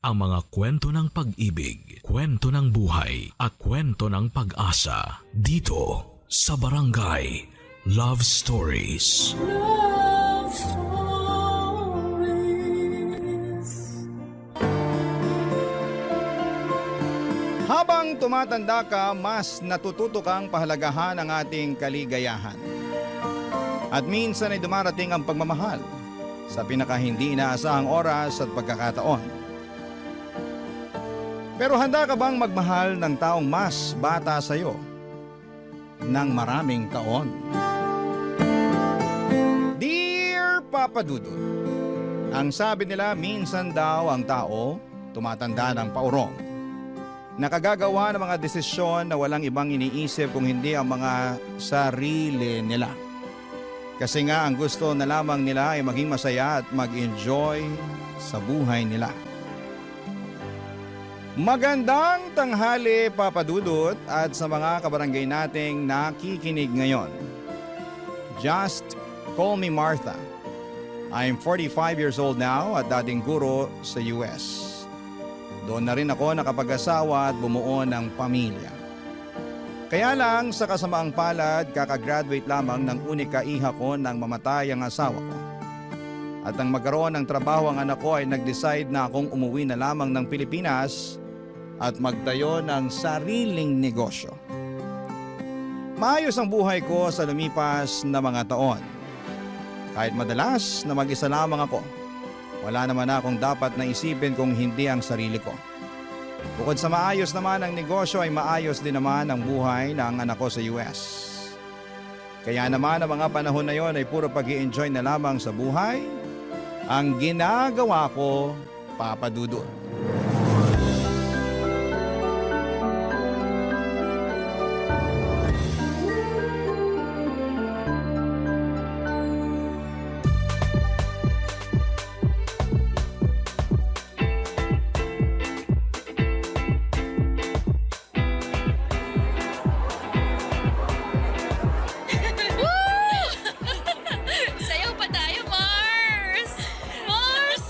ang mga kwento ng pag-ibig, kwento ng buhay, at kwento ng pag-asa dito sa Barangay Love Stories. Love Stories. Habang tumatanda ka, mas natututo kang pahalagahan ang ating kaligayahan. At minsan ay dumarating ang pagmamahal sa pinaka hindi inaasahang oras at pagkakataon. Pero handa ka bang magmahal ng taong mas bata sa iyo ng maraming taon? Dear Papa Dudut, ang sabi nila minsan daw ang tao tumatanda ng paurong. Nakagagawa ng mga desisyon na walang ibang iniisip kung hindi ang mga sarili nila. Kasi nga ang gusto na lamang nila ay maging masaya at mag-enjoy sa buhay nila. Magandang tanghali, Papa Dudut, at sa mga kabarangay nating nakikinig ngayon. Just call me Martha. I'm 45 years old now at dating guro sa US. Doon na rin ako nakapag-asawa at bumuo ng pamilya. Kaya lang sa kasamaang palad, kakagraduate lamang ng unika iha ko nang mamatay ang asawa ko. At nang magkaroon ng trabaho ang anak ko ay nag-decide na akong umuwi na lamang ng Pilipinas at magtayo ng sariling negosyo. Maayos ang buhay ko sa lumipas na mga taon. Kahit madalas na mag-isa lamang ako, wala naman akong dapat na isipin kung hindi ang sarili ko. Bukod sa maayos naman ang negosyo ay maayos din naman ang buhay ng anak ko sa US. Kaya naman ang mga panahon na yon ay puro pag-i-enjoy na lamang sa buhay ang ginagawa ko, Papa Dudut. Sayaw pa tayo, Mars! Mars!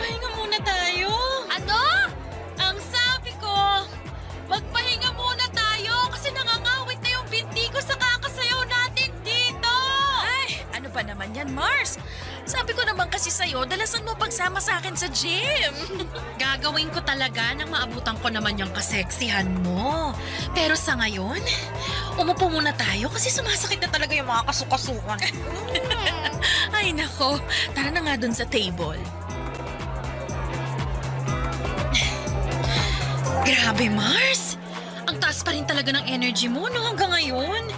Pahinga muna tayo. Ano? Ang sabi ko, magpahinga muna tayo kasi nangangawit na yung binti ko sa kakasayaw natin dito. Ay, ano ba naman yan, Mars? Sabi ko naman kasi sa'yo, dalasan mo pagsama sa akin sa gym. Gagawin ko talaga nang maabutan ko naman yung kaseksihan mo. Pero sa ngayon, umupo muna tayo kasi sumasakit na talaga yung mga kasukasukan. Ay, nako. Tara na nga dun sa table. Grabe, Mars! Ang taas pa rin talaga ng energy mo no hanggang ngayon.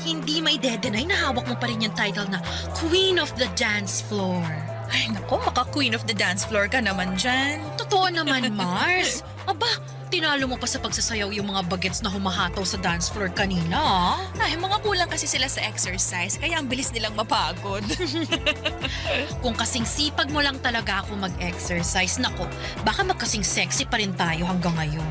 Hindi may de-deny na hawak mo pa rin yung title na Queen of the Dance Floor. Ay, nako. Maka-queen of the dance floor ka naman dyan. Totoo naman, Mars. Aba, tinalo mo pa sa pagsasayaw yung mga bagets na humahataw sa dance floor kanina, ah. Ay, mga kulang kasi sila sa exercise, kaya ang bilis nilang mapagod. Kung kasing sipag mo lang talaga ako mag-exercise, nako, baka magkasing sexy pa rin tayo hanggang ngayon.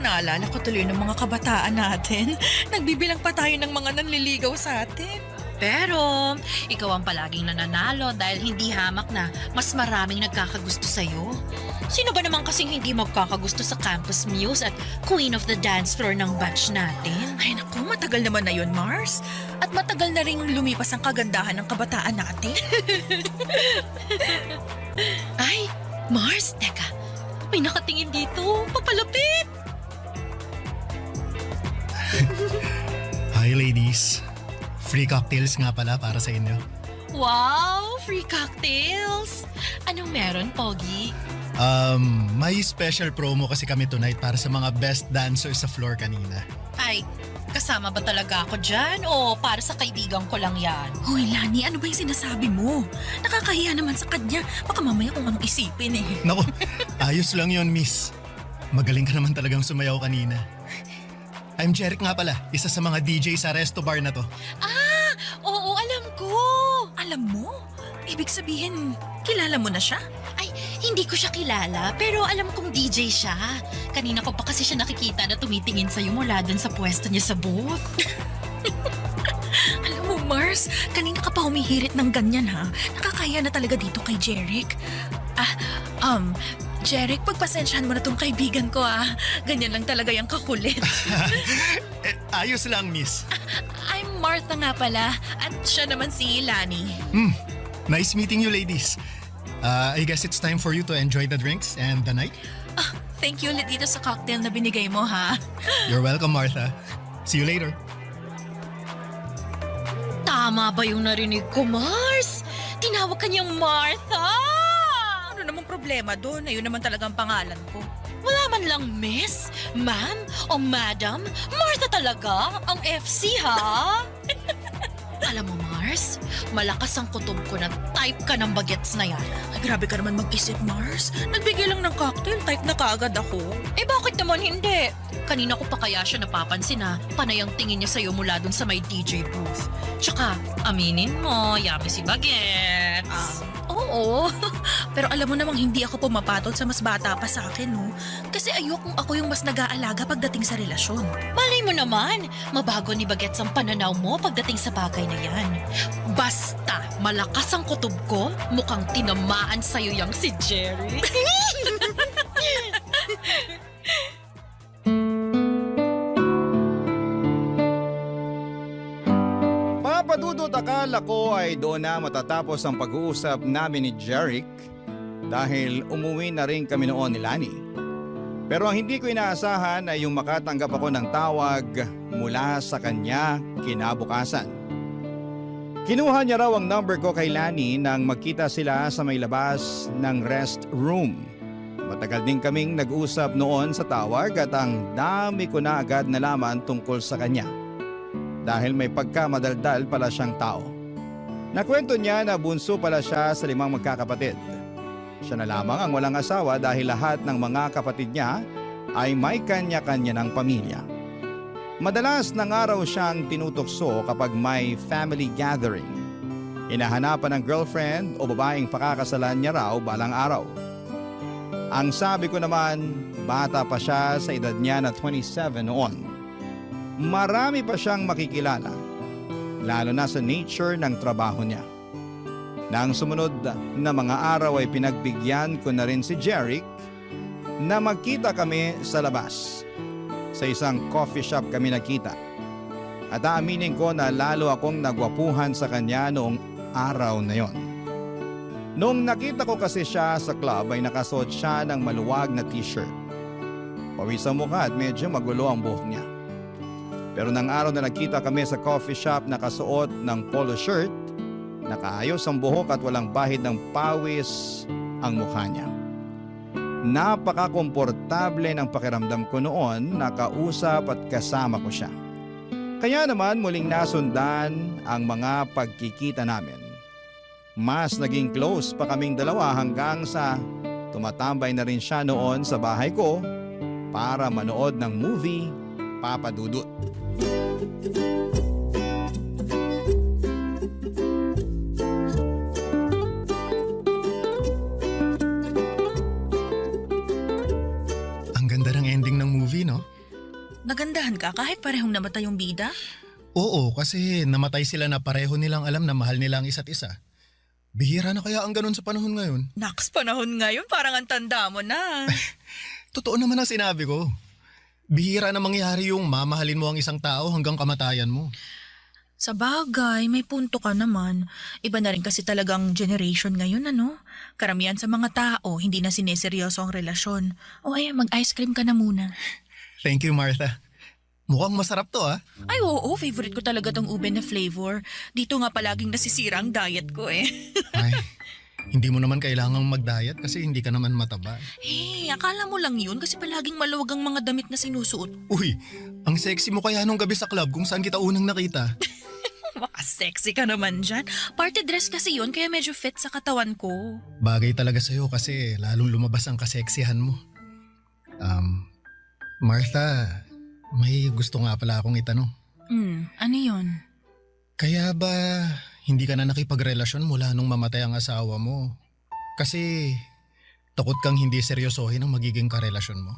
Naalala ko tuloy ng mga kabataan natin. Nagbibilang pa tayo ng mga nanliligaw sa atin. Pero, ikaw ang palaging nananalo dahil hindi hamak na mas maraming nagkakagusto sa'yo. Sino ba naman kasing hindi magkakagusto sa campus muse at queen of the dance floor ng batch natin? Ay, naku. Matagal naman na yun, Mars. At matagal na ring lumipas ang kagandahan ng kabataan natin. Ay, Mars, teka. May nakatingin dito. Papalapit! Hi ladies. Free cocktails nga pala para sa inyo. Wow! Free cocktails! Anong meron, Pogi? May special promo kasi kami tonight para sa mga best dancers sa floor kanina. Ay, kasama ba talaga ako dyan o para sa kaibigan ko lang yan? Hoy, Lani, ano ba yung sinasabi mo? Nakakahiya naman sa kanya. Baka mamaya kung anong isipin eh. Naku, ayos lang yon miss. Magaling ka naman talagang sumayaw kanina. I'm Jeric nga pala, isa sa mga DJ sa resto bar na to. Ah! Oo, alam ko! Alam mo? Ibig sabihin, kilala mo na siya? Ay, hindi ko siya kilala, pero alam kong DJ siya. Kanina ko pa kasi siya nakikita na tumitingin sa'yo mula dun sa pwesto niya sa booth. Alam mo, Mars, kanina ka pa humihirit ng ganyan ha. Nakakaya na talaga dito kay Jeric. Jeric, pagpasensyahan mo na tong kaibigan ko Ganyan lang talaga yung kakulit. Ayos lang, miss. I'm Martha nga pala at siya naman si Lani. Nice meeting you, ladies. I guess it's time for you to enjoy the drinks and the night. Thank you ulit dito sa cocktail na binigay mo You're welcome, Martha. See you later. Tama ba yung narinig ko, Mars? Tinawag ka niyang Martha! Ano namang problema doon? Ayun naman talagang pangalan ko. Wala man lang miss, ma'am, o madam. Martha talaga ang FC, ha? Alam mo, Mars, malakas ang kutob ko na type ka ng bagets na yan. Ay, grabe ka naman mag-isip, Mars. Nagbigay lang ng cocktail, type na kaagad ako. Eh bakit naman hindi? Kanina ko pa kaya siya napapansin na panay ang tingin niya sa'yo mula dun sa may DJ booth. Tsaka, aminin mo, yummy si bagets. Oo. Pero alam mo namang hindi ako pumapatol sa mas bata pa sa akin, no? Kasi ayokong ako yung mas nag-aalaga pagdating sa relasyon. Malay mo naman, mabago ni bagets ang pananaw mo pagdating sa bagay na yan. Basta, malakas ang kutob ko, mukhang tinamaan sa'yo yang si Jerry. Papadudot, akala ko ay doon na matatapos ang pag-uusap namin ni Jeric dahil umuwi na rin kami noon ni Lani. Pero ang hindi ko inaasahan ay yung makatanggap ako ng tawag mula sa kanya kinabukasan. Kinuha niya raw ang number ko kay Lani nang magkita sila sa may labas ng restroom. Matagal din kaming nag-usap noon sa tawag at ang dami ko na agad nalaman tungkol sa kanya. Dahil may pagkamadaldal pala siyang tao. Nakwento niya na bunso pala siya sa 5 magkakapatid. Siya na lamang ang walang asawa dahil lahat ng mga kapatid niya ay may kanya-kanya ng pamilya. Madalas nang araw siyang tinutokso kapag may family gathering. Hinahanapan ng girlfriend o babaeng pakakasalan niya raw balang araw. Ang sabi ko naman, bata pa siya sa edad niya na 27 noon. Marami pa siyang makikilala, lalo na sa nature ng trabaho niya. Nang sumunod na mga araw ay pinagbigyan ko na rin si Jeric na magkita kami sa labas. Sa isang coffee shop kami nakita. At aaminin ko na lalo akong nagwapuhan sa kanya noong araw na yon. Noong nakita ko kasi siya sa club ay nakasuot siya ng maluwag na t-shirt. Pawis ang mukha at medyo magulo ang buhok niya. Pero nang araw na nagkita kami sa coffee shop nakasuot ng polo shirt, nakaayos ang buhok at walang bahid ng pawis ang mukha niya. Napaka-komportable ng pakiramdam ko noon, nakausap at kasama ko siya. Kaya naman muling nasundan ang mga pagkikita namin. Mas naging close pa kaming dalawa hanggang sa tumatambay na rin siya noon sa bahay ko para manood ng movie Papa Dudut. Ang ganda ng ending ng movie, no? Nagandahan ka kahit parehong namatay yung bida? Oo, kasi namatay sila na pareho nilang alam na mahal nila ang isa't isa. Bihira na kaya ang ganun sa panahon ngayon? Naks, panahon ngayon parang ang tanda mo na. Totoo naman ang sinabi ko. Bihira na mangyari yung mamahalin mo ang isang tao hanggang kamatayan mo. Sa bagay, may punto ka naman. Iba na rin kasi talagang generation ngayon, ano? Karamihan sa mga tao, hindi na sineseryoso ang relasyon. O ay, mag-ice cream ka na muna. Thank you, Martha. Mukhang masarap to, ah. Ay, oo, favorite ko talaga tong ube na flavor. Dito nga palaging nasisira ang diet ko eh. Ay, hindi mo naman kailangang mag-diet kasi hindi ka naman mataba. Hey, akala mo lang yun kasi palaging maluwag ang mga damit na sinusuot. Uy, ang sexy mo kaya nung gabi sa club kung saan kita unang nakita. Maka-sexy ka naman dyan. Party dress kasi yun kaya medyo fit sa katawan ko. Bagay talaga sa'yo kasi lalong lumabas ang kaseksihan mo. Martha, may gusto nga pala akong itanong. Ano yun? Kaya ba hindi ka na nakipagrelasyon mula nung mamatay ang asawa mo? Kasi takot kang hindi seryosohin ang magiging karelasyon mo.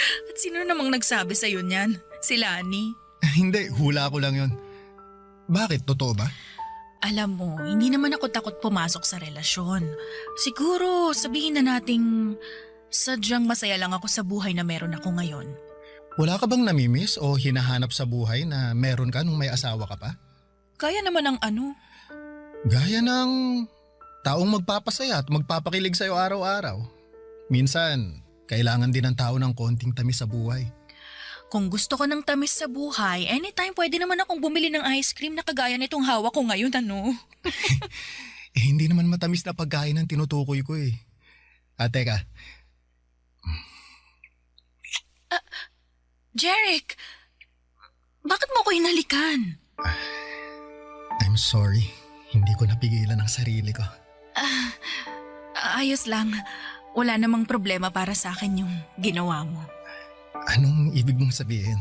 At sino namang nagsabi sa'yo niyan? Si Lani? Hindi, hula ko lang yun. Bakit? Totoo ba? Alam mo, hindi naman ako takot pumasok sa relasyon. Siguro sabihin na nating sadyang masaya lang ako sa buhay na meron ako ngayon. Wala ka bang namimiss o hinahanap sa buhay na meron ka nung may asawa ka pa? Kaya naman ang ano. Gaya ng taong magpapasaya at magpapakilig sa'yo araw-araw. Minsan, kailangan din ng tao ng konting tamis sa buhay. Kung gusto ko ng tamis sa buhay, anytime pwede naman akong bumili ng ice cream na kagaya nitong hawak ko ngayon, ano? Hindi naman matamis na pagkain ang tinutukoy ko eh. Teka. Jeric! Bakit mo ko hinalikan? I'm sorry. Hindi ko napigilan ang sarili ko. Ayos lang. Wala namang problema para sa akin yung ginawa mo. Anong ibig mong sabihin?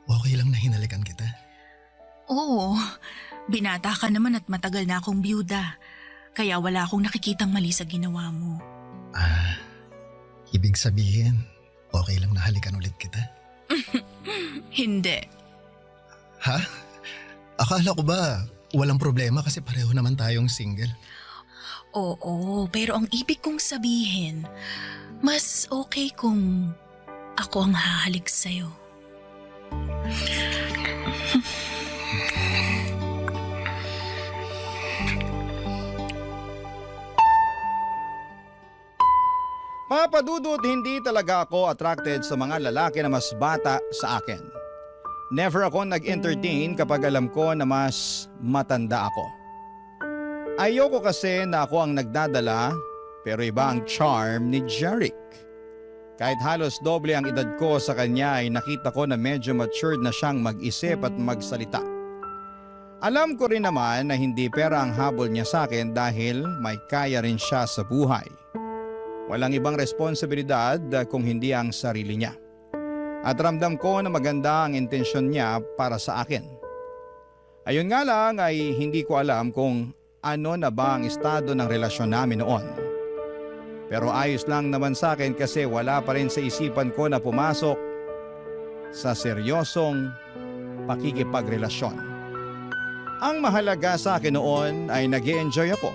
Okay lang na hinalikan kita? Oo, binata ka naman at matagal na akong byuda. Kaya wala akong nakikitang mali sa ginawa mo. Ibig sabihin, okay lang na halikan ulit kita? Hindi. Ha? Akala ko ba walang problema kasi pareho naman tayong single? Oo, pero ang ibig kong sabihin, mas okay kung ako ang hahalik sa'yo. Papa Dudut, hindi talaga ako attracted sa mga lalaki na mas bata sa akin. Never ako nag-entertain kapag alam ko na mas matanda ako. Ayoko kasi na ako ang nagdadala, pero iba ang charm ni Jeric. Kahit halos doble ang edad ko sa kanya ay nakita ko na medyo matured na siyang mag-isip at magsalita. Alam ko rin naman na hindi pera ang habol niya sa akin dahil may kaya rin siya sa buhay. Walang ibang responsibilidad kung hindi ang sarili niya. At ramdam ko na maganda ang intensyon niya para sa akin. Ayun nga lang ay hindi ko alam kung ano na ba ang estado ng relasyon namin noon. Pero ayos lang naman sa akin kasi wala pa rin sa isipan ko na pumasok sa seryosong pakikipagrelasyon. Ang mahalaga sa akin noon ay nag-e-enjoy ako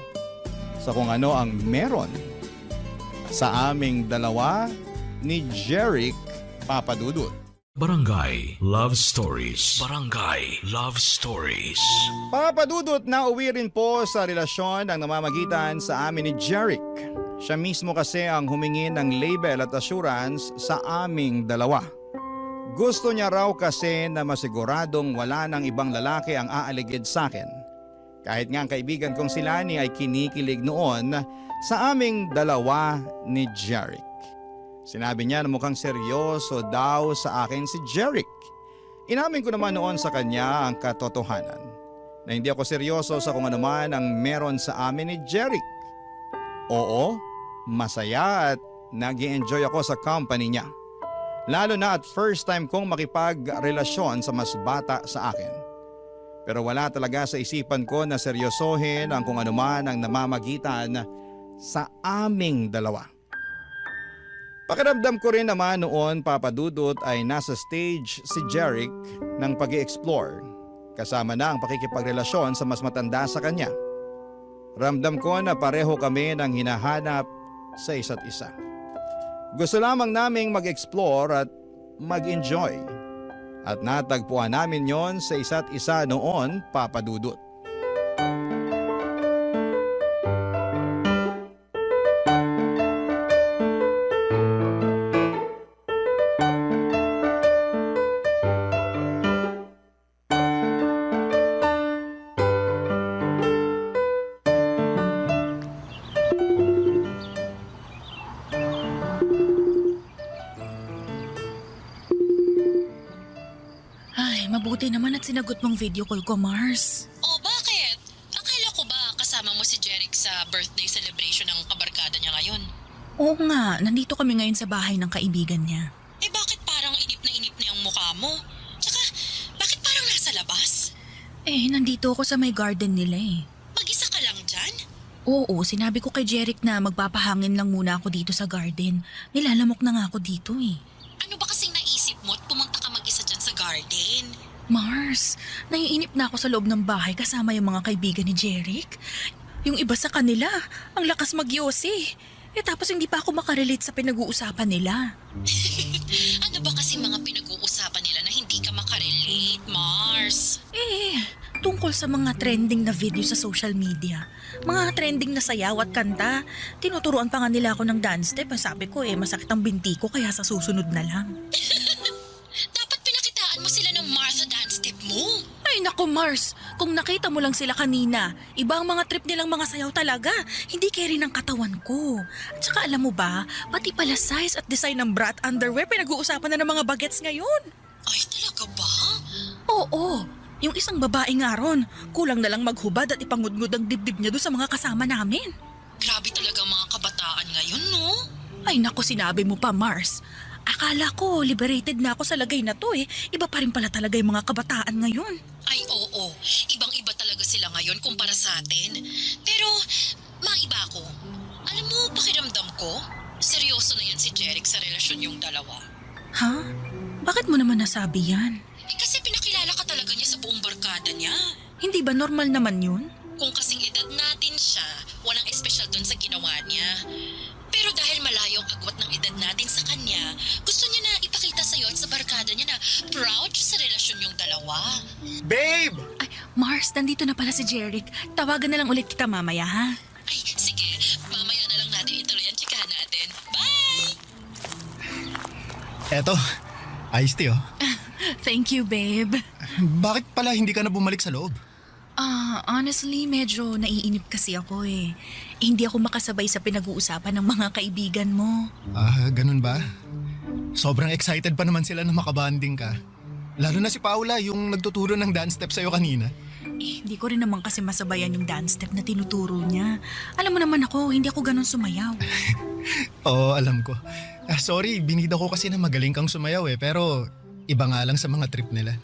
sa kung ano ang meron sa aming dalawa ni Jeric, Papa Dudut. Barangay Love Stories. Barangay Love Stories. Papa Dudut, nauwi rin po sa relasyon ang namamagitan sa amin ni Jeric. Siya mismo kasi ang humingi ng label at assurance sa aming dalawa. Gusto niya raw kasi na masiguradong wala ng ibang lalaki ang aaligid sa akin. Kahit nga ang kaibigan kong si Lani ay kinikilig noon sa aming dalawa ni Jeric. Sinabi niya na mukhang seryoso daw sa akin si Jeric. Inamin ko naman noon sa kanya ang katotohanan na hindi ako seryoso sa kung anuman ang meron sa amin ni Jeric. Oo, masaya at nag-i-enjoy ako sa company niya. Lalo na at first time kong makipagrelasyon sa mas bata sa akin. Pero wala talaga sa isipan ko na seryosohin ang kung anuman ang namamagitan sa aming dalawa. Pakiramdam ko rin naman noon, Papa Dudut, ay nasa stage si Jeric ng pag-i-explore. Kasama na ang pakikipagrelasyon sa mas matanda sa kanya. Ramdam ko na pareho kami ng hinahanap sa isa't isa. Gusto lamang naming mag-explore at mag-enjoy. At natagpuan namin yon sa isa't isa noon, Papa Dudut. Mabuti naman at sinagot mong video call ko, Mars. Oh, bakit? Akala ko ba kasama mo si Jeric sa birthday celebration ng kabarkada niya ngayon? Oo nga, nandito kami ngayon sa bahay ng kaibigan niya. Eh bakit parang inip na yung mukha mo? Tsaka, bakit parang nasa labas? Nandito ako sa may garden nila eh. Mag-isa ka lang dyan? Oo, sinabi ko kay Jeric na magpapahangin lang muna ako dito sa garden. Nilalamok na nga ako dito eh. Ano ba kasing naisip mo at pumunta ka mag-isa dyan sa garden? Mars, naiinip na ako sa loob ng bahay kasama yung mga kaibigan ni Jeric. Yung iba sa kanila, ang lakas magyosi. Tapos hindi pa ako makarelate sa pinag-uusapan nila. Ano ba kasi mga pinag-uusapan nila na hindi ka makarelate, Mars? Tungkol sa mga trending na video sa social media. Mga trending na sayaw at kanta. Tinuturuan pa nga nila ako ng dance step. Sabi ko masakit ang binti ko kaya sa susunod na lang. Dapat pinakitaan mo sila ng Martha dance step mo. Ay naku Mars, kung nakita mo lang sila kanina, iba ang mga trip nilang mga sayaw talaga. Hindi carry ng katawan ko. At saka alam mo ba, pati pala size at design ng bra at underwear pinag-uusapan na ng mga bagets ngayon. Ay, talaga ba? Oo, yung isang babae nga ron, kulang na lang maghubad at ipangudngud ang dibdib niya doon sa mga kasama namin. Grabe talaga mga kabataan ngayon, no? Ay naku, sinabi mo pa Mars. Akala ko liberated na ako sa lagay na to Iba pa rin pala talaga yung mga kabataan ngayon. Ay, oo. Ibang-iba talaga sila ngayon kumpara sa atin. Pero, maiba ako. Alam mo, pakiramdam ko, seryoso na yan si Jeric sa relasyon yung dalawa. Ha? Bakit mo naman nasabi yan? Kasi pinakilala ka talaga niya sa buong barkada niya. Hindi ba normal naman yun? Kung kasing edad natin siya, walang espesyal dun sa ginawa niya. Pero dahil malayo ang agwat ng edad natin sa kanya, gusto niya na ipakita sa'yo at sa barkada niya na proud siya sa relasyon yung dalawa. Babe! Ay, Mars, nandito na pala si Jeric. Tawagan na lang ulit kita mamaya, ha? Ay, sige. Mamaya na lang natin ituloy ang chikahan natin. Bye! Eto, iced tea oh. Thank you, babe. Bakit pala hindi ka na bumalik sa loob? Honestly, medyo naiinip kasi ako Hindi ako makasabay sa pinag-uusapan ng mga kaibigan mo. Ganun ba? Sobrang excited pa naman sila na makabanding ka. Lalo na si Paula, yung nagtuturo ng dance step sa'yo kanina. Hindi ko rin naman kasi masabayan yung dance step na tinuturo niya. Alam mo naman ako, hindi ako ganun sumayaw. Oo, alam ko. Sorry, binida ko kasi na magaling kang sumayaw pero iba nga lang sa mga trip nila.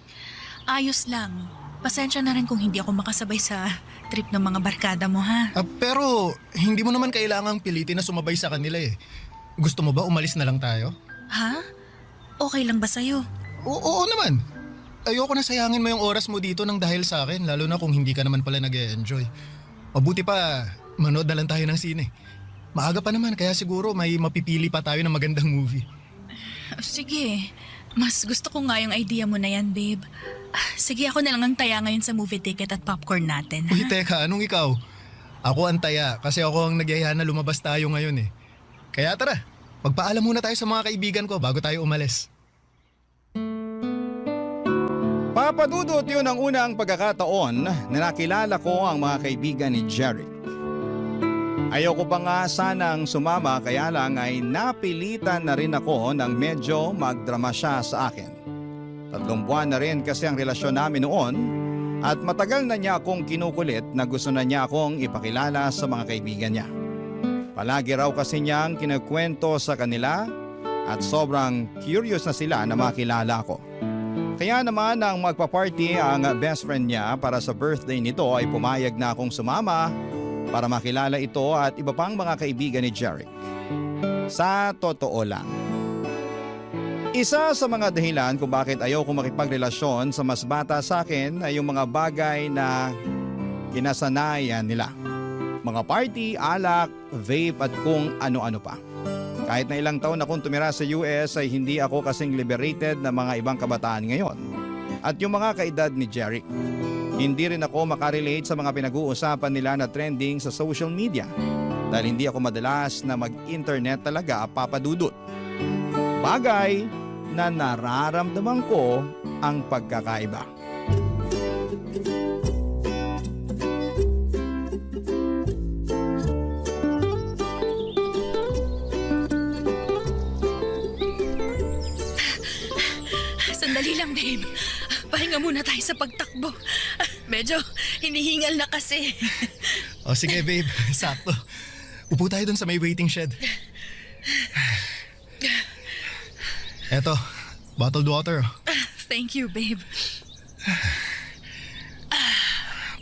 Ayos lang. Pasensya na rin kung hindi ako makasabay sa trip ng mga barkada mo, ha? Pero hindi mo naman kailangang pilitin na sumabay sa kanila Gusto mo ba umalis na lang tayo? Ha? Okay lang ba sa'yo? Oo naman. Ayoko na sayangin mo yung oras mo dito nang dahil sa akin, lalo na kung hindi ka naman pala nag-e-enjoy. Mabuti pa, manood na lang tayo ng sine. Maaga pa naman kaya siguro may mapipili pa tayo ng magandang movie. Sige. Mas gusto ko nga yung idea mo na yan, babe. Sige, ako na lang ang taya ngayon sa movie ticket at popcorn natin. Uy, teka, anong ikaw? Ako ang taya kasi ako ang nagyaya na lumabas tayo ngayon Kaya tara, magpaalam muna tayo sa mga kaibigan ko bago tayo umalis. Papadudot yun ang unang pagkakataon na nakilala ko ang mga kaibigan ni Jeric. Ayoko pa nga sanang sumama kaya lang ay napilitan na rin ako nang medyo magdrama siya sa akin. 3 buwan na rin kasi ang relasyon namin noon at matagal na niya akong kinukulit na gusto na niya akong ipakilala sa mga kaibigan niya. Palagi raw kasi niyang kinagkwento sa kanila at sobrang curious na sila na makilala ko. Kaya naman nang magpa-party ang best friend niya para sa birthday nito ay pumayag na akong sumama para makilala ito at iba pang mga kaibigan ni Jeric. Sa totoo lang, isa sa mga dahilan kung bakit ayaw ko makipagrelasyon sa mas bata sa akin ay yung mga bagay na kinasanayan nila. Mga party, alak, vape at kung ano-ano pa. Kahit na ilang taon akong tumira sa US ay hindi ako kasing liberated na mga ibang kabataan ngayon. At yung mga kaedad ni Jeric. Hindi rin ako makarelate sa mga pinag-uusapan nila na trending sa social media dahil hindi ako madalas na mag-internet talaga papadudot. Bagay na nararamdaman ko ang pagkakaiba. Sandali lang, babe. Pahinga muna tayo sa pagtakbo. Medyo hinihingal na kasi. O sige babe, sakto. Upo tayo dun sa may waiting shed. Eto, bottled water. Thank you, babe.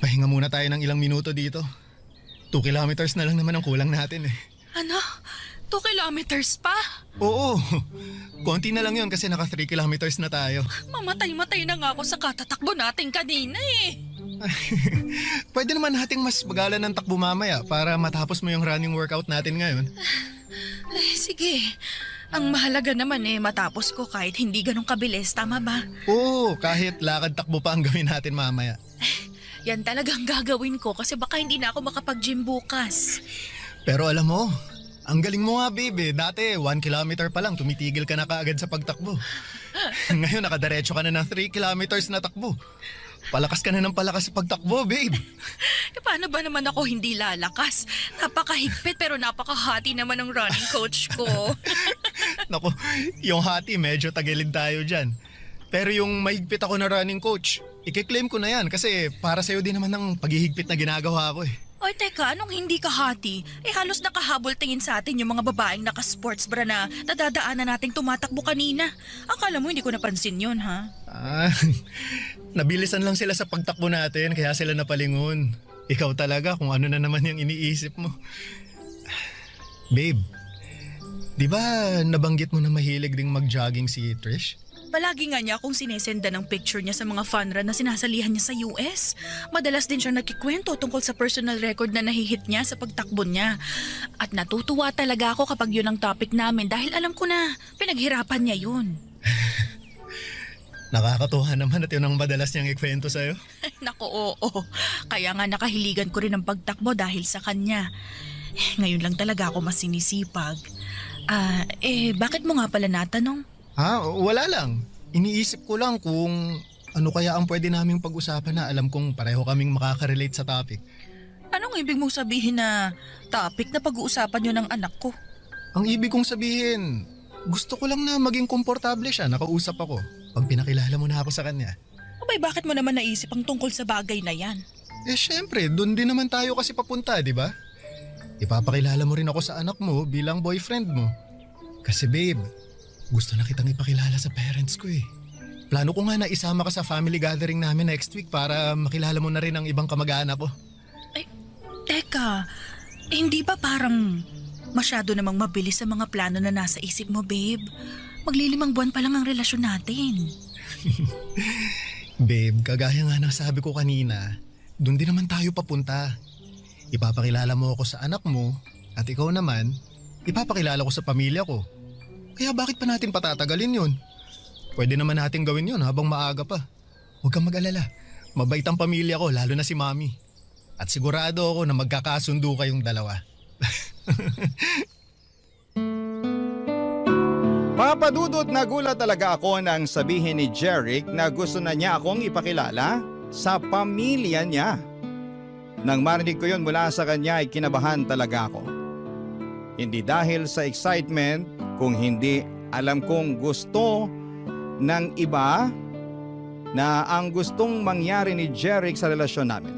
Pahinga muna tayo ng ilang minuto dito. 2 kilometers na lang naman ang kulang natin Ano? 2 kilometers pa? Oo, konti na lang yun kasi naka 3 kilometers na tayo. Mamatay-matay na nga ako sa katatakbo natin kanina eh. Pwede naman nating mas bagalan ng takbo mamaya para matapos mo yung running workout natin ngayon. Ay, sige. Ang mahalaga naman matapos ko kahit hindi ganun kabilis, tama ba? Oo, kahit lakad takbo pa ang gawin natin mamaya. Yan talagang gagawin ko kasi baka hindi na ako makapag-gym bukas. Pero alam mo, ang galing mo nga babe. Dati 1 kilometer pa lang tumitigil ka na kaagad sa pagtakbo. Ngayon nakadiretso ka na ng 3 kilometers na takbo. Palakas ka na ng palakas sa pagtakbo, babe. Paano ba naman ako hindi lalakas? Napakahigpit pero napakahati naman ng running coach ko. Naku, yung hati medyo tagilid tayo dyan. Pero yung mahigpit ako na running coach, i-claim ko na yan kasi para sa'yo din naman ng paghihigpit na ginagawa ko eh. Oy, teka, anong hindi ka hati? Halos nakahabol tingin sa atin yung mga babaeng naka-sports bra na nadadaanan nating tumatakbo kanina. Akala mo hindi ko napansin yun, ha? Nabilisan lang sila sa pagtakbo natin kaya sila napalingon. Ikaw talaga kung ano na naman yung iniisip mo. Babe, di ba nabanggit mo na mahilig ding mag-jogging si Trish? Palagi nga niya akong sinesenda ng picture niya sa mga fun run na sinasalihan niya sa US. Madalas din siya nagkikwento tungkol sa personal record na nahihit niya sa pagtakbo niya. At natutuwa talaga ako kapag yun ang topic namin dahil alam ko na pinaghirapan niya yun. Nakakatuwa naman at yun ang madalas niyang ikwento sa'yo. Naku, oo. Kaya nga nakahiligan ko rin ang pagtakbo dahil sa kanya. Ngayon lang talaga ako mas sinisipag. Bakit mo nga pala natanong? Wala lang. Iniisip ko lang kung ano kaya ang pwede naming pag-usapan na alam kong pareho kaming makaka-relate sa topic. Anong ibig mong sabihin na topic na pag-uusapan yun ng anak ko? Ang ibig kong sabihin, gusto ko lang na maging komportable siya, nakausap ako. Pag pinakilala mo na ako sa kanya. Abay, bakit mo naman naisip ang tungkol sa bagay na yan? Syempre, doon din naman tayo kasi papunta, di ba? Ipapakilala mo rin ako sa anak mo bilang boyfriend mo. Kasi babe, gusto na kitang ipakilala sa parents ko eh. Plano ko nga na isama ka sa family gathering namin next week para makilala mo na rin ang ibang kamag-anak ko. Teka, hindi ba parang masyado namang mabilis sa mga plano na nasa isip mo, babe? Maglilimang buwan pa lang ang relasyon natin. Babe, kagaya nga ng sabi ko kanina, doon din naman tayo papunta. Ipapakilala mo ako sa anak mo at ikaw naman, ipapakilala ko sa pamilya ko. Kaya bakit pa natin patatagalin yun? Pwede naman natin gawin yun habang maaga pa. Huwag kang mag-alala. Mabait ang pamilya ko, lalo na si Mami. At sigurado ako na magkakasundo kayong dalawa. Papadudot, nagulat talaga ako nang sabihin ni Jeric na gusto na niya akong ipakilala sa pamilya niya. Nang marinig ko yun mula sa kanya ay kinabahan talaga ako. Hindi dahil sa excitement, kung hindi alam kong gusto ng iba na ang gustong mangyari ni Jeric sa relasyon namin.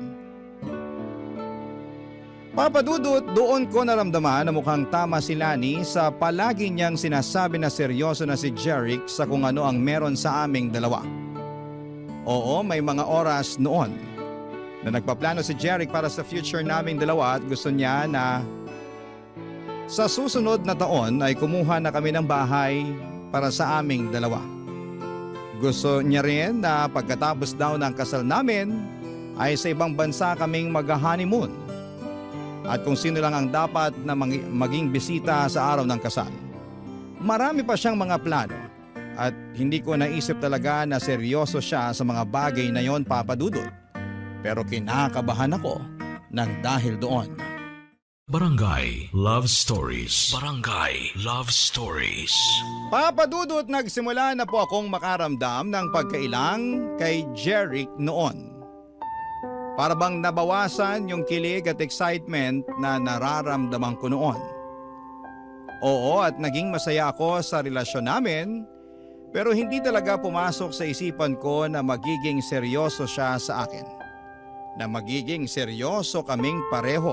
Papadudot, doon ko naramdaman na mukhang tama si Lani sa palagi niyang sinasabi na seryoso na si Jeric sa kung ano ang meron sa aming dalawa. Oo, may mga oras noon na nagpaplano si Jeric para sa future naming dalawa at gusto niya na sa susunod na taon ay kumuha na kami ng bahay para sa aming dalawa. Gusto niya rin na pagkatapos daw ng kasal namin ay sa ibang bansa kaming mag-honeymoon. At kung sino lang ang dapat na maging bisita sa araw ng kasal. Marami pa siyang mga plano at hindi ko naisip talaga na seryoso siya sa mga bagay na yon, Papadudot. Pero kinakabahan ako ng dahil doon. Barangay Love Stories. Barangay Love Stories. Papadudot, nagsimula na po akong makaramdam ng pagkailang kay Jeric noon. Para bang nabawasan yung kilig at excitement na nararamdaman ko noon. Oo, at naging masaya ako sa relasyon namin, pero hindi talaga pumasok sa isipan ko na magiging seryoso siya sa akin. Na magiging seryoso kaming pareho.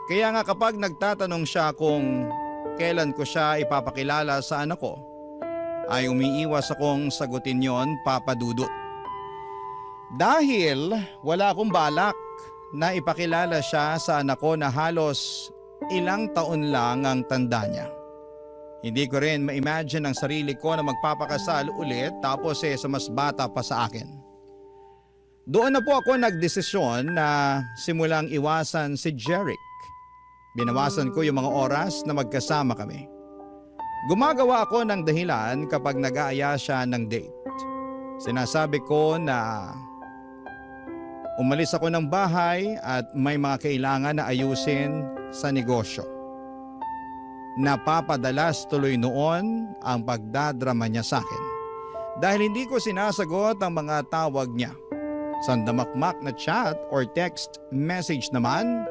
Kaya nga kapag nagtatanong siya kung kailan ko siya ipapakilala sa anak ko, ay umiiwas akong sagutin yon, Papadudot. Dahil wala akong balak na ipakilala siya sa anak ko na halos ilang taon lang ang tanda niya. Hindi ko rin ma-imagine ang sarili ko na magpapakasal ulit tapos sa mas bata pa sa akin. Doon na po ako nagdesisyon na simulang iwasan si Jeric. Binawasan ko yung mga oras na magkasama kami. Gumagawa ako ng dahilan kapag nag-aaya siya ng date. Sinasabi ko na umalis ako ng bahay at may mga kailangan na ayusin sa negosyo. Napapadalas tuloy noon ang pagdadrama niya sa akin. Dahil hindi ko sinasagot ang mga tawag niya. Sandamakmak na chat or text message naman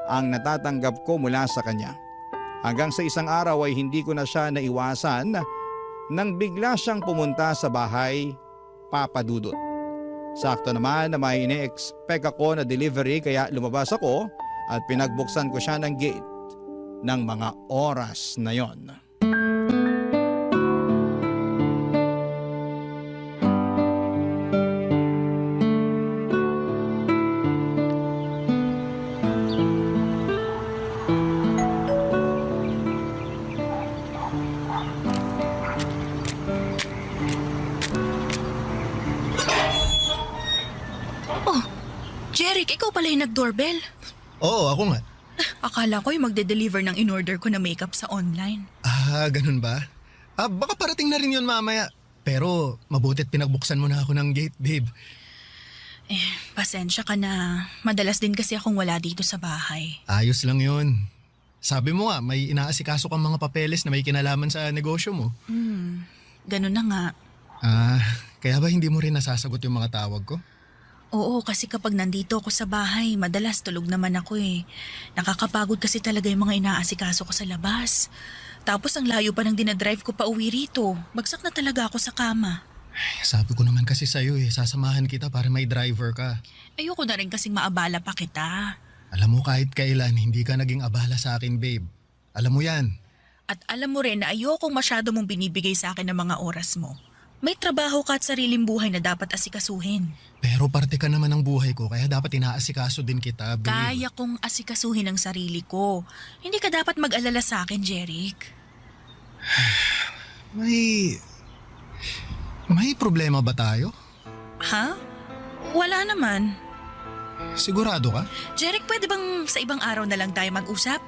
ang natatanggap ko mula sa kanya. Hanggang sa isang araw ay hindi ko na siya naiwasan nang bigla siyang pumunta sa bahay, Papa Dudut. Sakto naman na may ine-expect ako na delivery kaya lumabas ako at pinagbuksan ko siya ng gate ng mga oras na yon. Jeric, ikaw pala yung nag-doorbell. Oo, ako nga. Akala ko yung magde-deliver ng in-order ko na makeup sa online. Ganun ba? Baka parating na rin yun mamaya. Pero mabutit pinagbuksan mo na ako ng gate, babe. Pasensya ka na. Madalas din kasi akong wala dito sa bahay. Ayos lang yun. Sabi mo nga, may inaasikaso kang mga papeles na may kinalaman sa negosyo mo. Ganun na nga. Kaya ba hindi mo rin nasasagot yung mga tawag ko? Oo, kasi kapag nandito ako sa bahay, madalas tulog naman ako eh. Nakakapagod kasi talaga yung mga inaasikaso ko sa labas. Tapos ang layo pa ng dinadrive ko pa uwi rito. Bagsak na talaga ako sa kama. Sabi ko naman kasi sa'yo sasamahan kita para may driver ka. Ayoko na rin kasing maabala pa kita. Alam mo kahit kailan, hindi ka naging abala sa akin, babe. Alam mo yan. At alam mo rin na ayokong masyado mong binibigay sa akin ng mga oras mo. May trabaho ka at sariling buhay na dapat asikasuhin. Pero parte ka naman ng buhay ko, kaya dapat inaasikaso din kita, babe. Kaya kong asikasuhin ang sarili ko. Hindi ka dapat mag-alala sa akin, Jeric. May problema ba tayo? Ha? Wala naman. Sigurado ka? Jeric, pwede bang sa ibang araw na lang tayo mag-usap?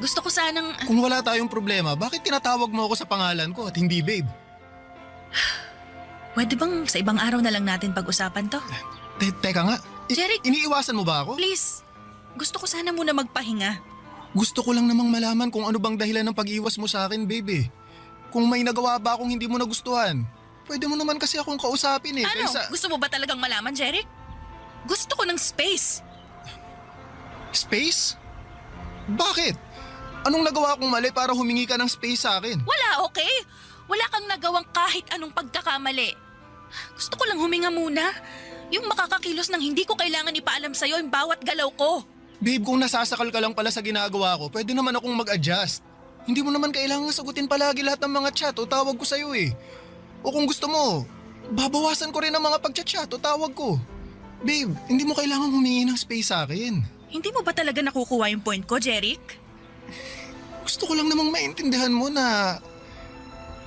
Gusto ko sanang... Kung wala tayong problema, bakit tinatawag mo ako sa pangalan ko at hindi babe? Pwede bang sa ibang araw na lang natin pag-usapan to? Teka nga. Jeric! Iniiwasan mo ba ako? Please, gusto ko sana muna magpahinga. Gusto ko lang namang malaman kung ano bang dahilan ng pag-iwas mo sa akin, babe. Kung may nagawa ba akong hindi mo nagustuhan, pwede mo naman kasi akong kausapin eh. Ano? Kaysa... Gusto mo ba talagang malaman, Jeric? Gusto ko ng space. Space? Bakit? Anong nagawa kong mali para humingi ka ng space sa akin? Wala, okay? Wala kang nagawang kahit anong pagkakamali. Gusto ko lang huminga muna. Yung makakakilos ng hindi ko kailangan ipaalam sa'yo yung bawat galaw ko. Babe, kung nasasakal ka lang pala sa ginagawa ko, pwede naman akong mag-adjust. Hindi mo naman kailangan sagutin palagi lahat ng mga chat o tawag ko sa'yo eh. O kung gusto mo, babawasan ko rin ang mga pag-chat o tawag ko. Babe, hindi mo kailangan humingi ng space sa akin. Hindi mo ba talaga nakukuha yung point ko, Jeric? Gusto ko lang namang maintindihan mo na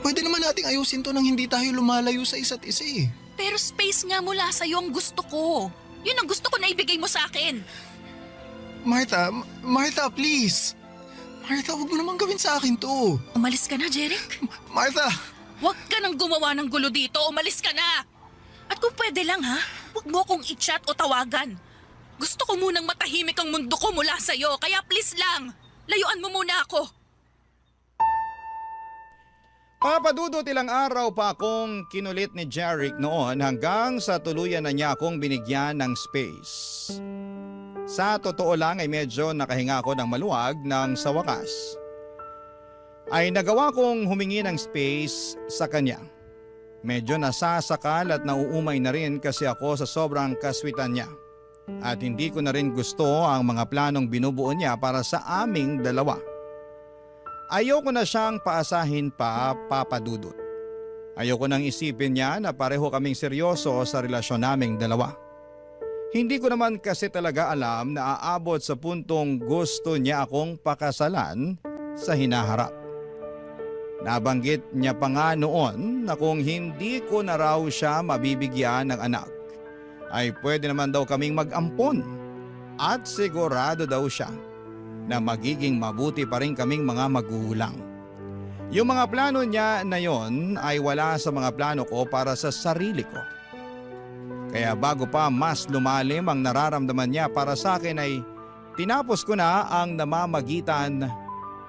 pwede naman nating ayusin to nang hindi tayo lumalayo sa isa't isa eh. Pero space nga mula sa'yo ang gusto ko. Yun ang gusto ko na ibigay mo sa akin. Martha, please. Martha, huwag mo naman gawin sa akin to. Umalis ka na, Jeric. Martha! Huwag ka nang gumawa ng gulo dito. Umalis ka na. At kung pwede lang ha, huwag mo kong i-chat o tawagan. Gusto ko munang matahimik ang mundo ko mula sa'yo. Kaya please lang, layuan mo muna ako. Papadudot ilang araw pa akong kinulit ni Jeric noon hanggang sa tuluyan na niya akong binigyan ng space. Sa totoo lang ay medyo nakahinga ako ng maluwag nang sa wakas ay nagawa kong humingi ng space sa kanya. Medyo nasasakal at nauumay na rin kasi ako sa sobrang kaswitan niya. At hindi ko na rin gusto ang mga planong binubuo niya para sa aming dalawa. Ayoko na siyang paasahin pa, Papadudot. Ayoko nang isipin niya na pareho kaming seryoso sa relasyon naming dalawa. Hindi ko naman kasi talaga alam na aabot sa puntong gusto niya akong pakasalan sa hinaharap. Nabanggit niya pa nga noon na kung hindi ko na raw siya mabibigyan ng anak, ay pwede naman daw kaming mag-ampon at sigurado daw siya na magiging mabuti pa rin kaming mga magulang. Yung mga plano niya na yon ay wala sa mga plano ko para sa sarili ko. Kaya bago pa mas lumalim ang nararamdaman niya para sa akin ay tinapos ko na ang namamagitan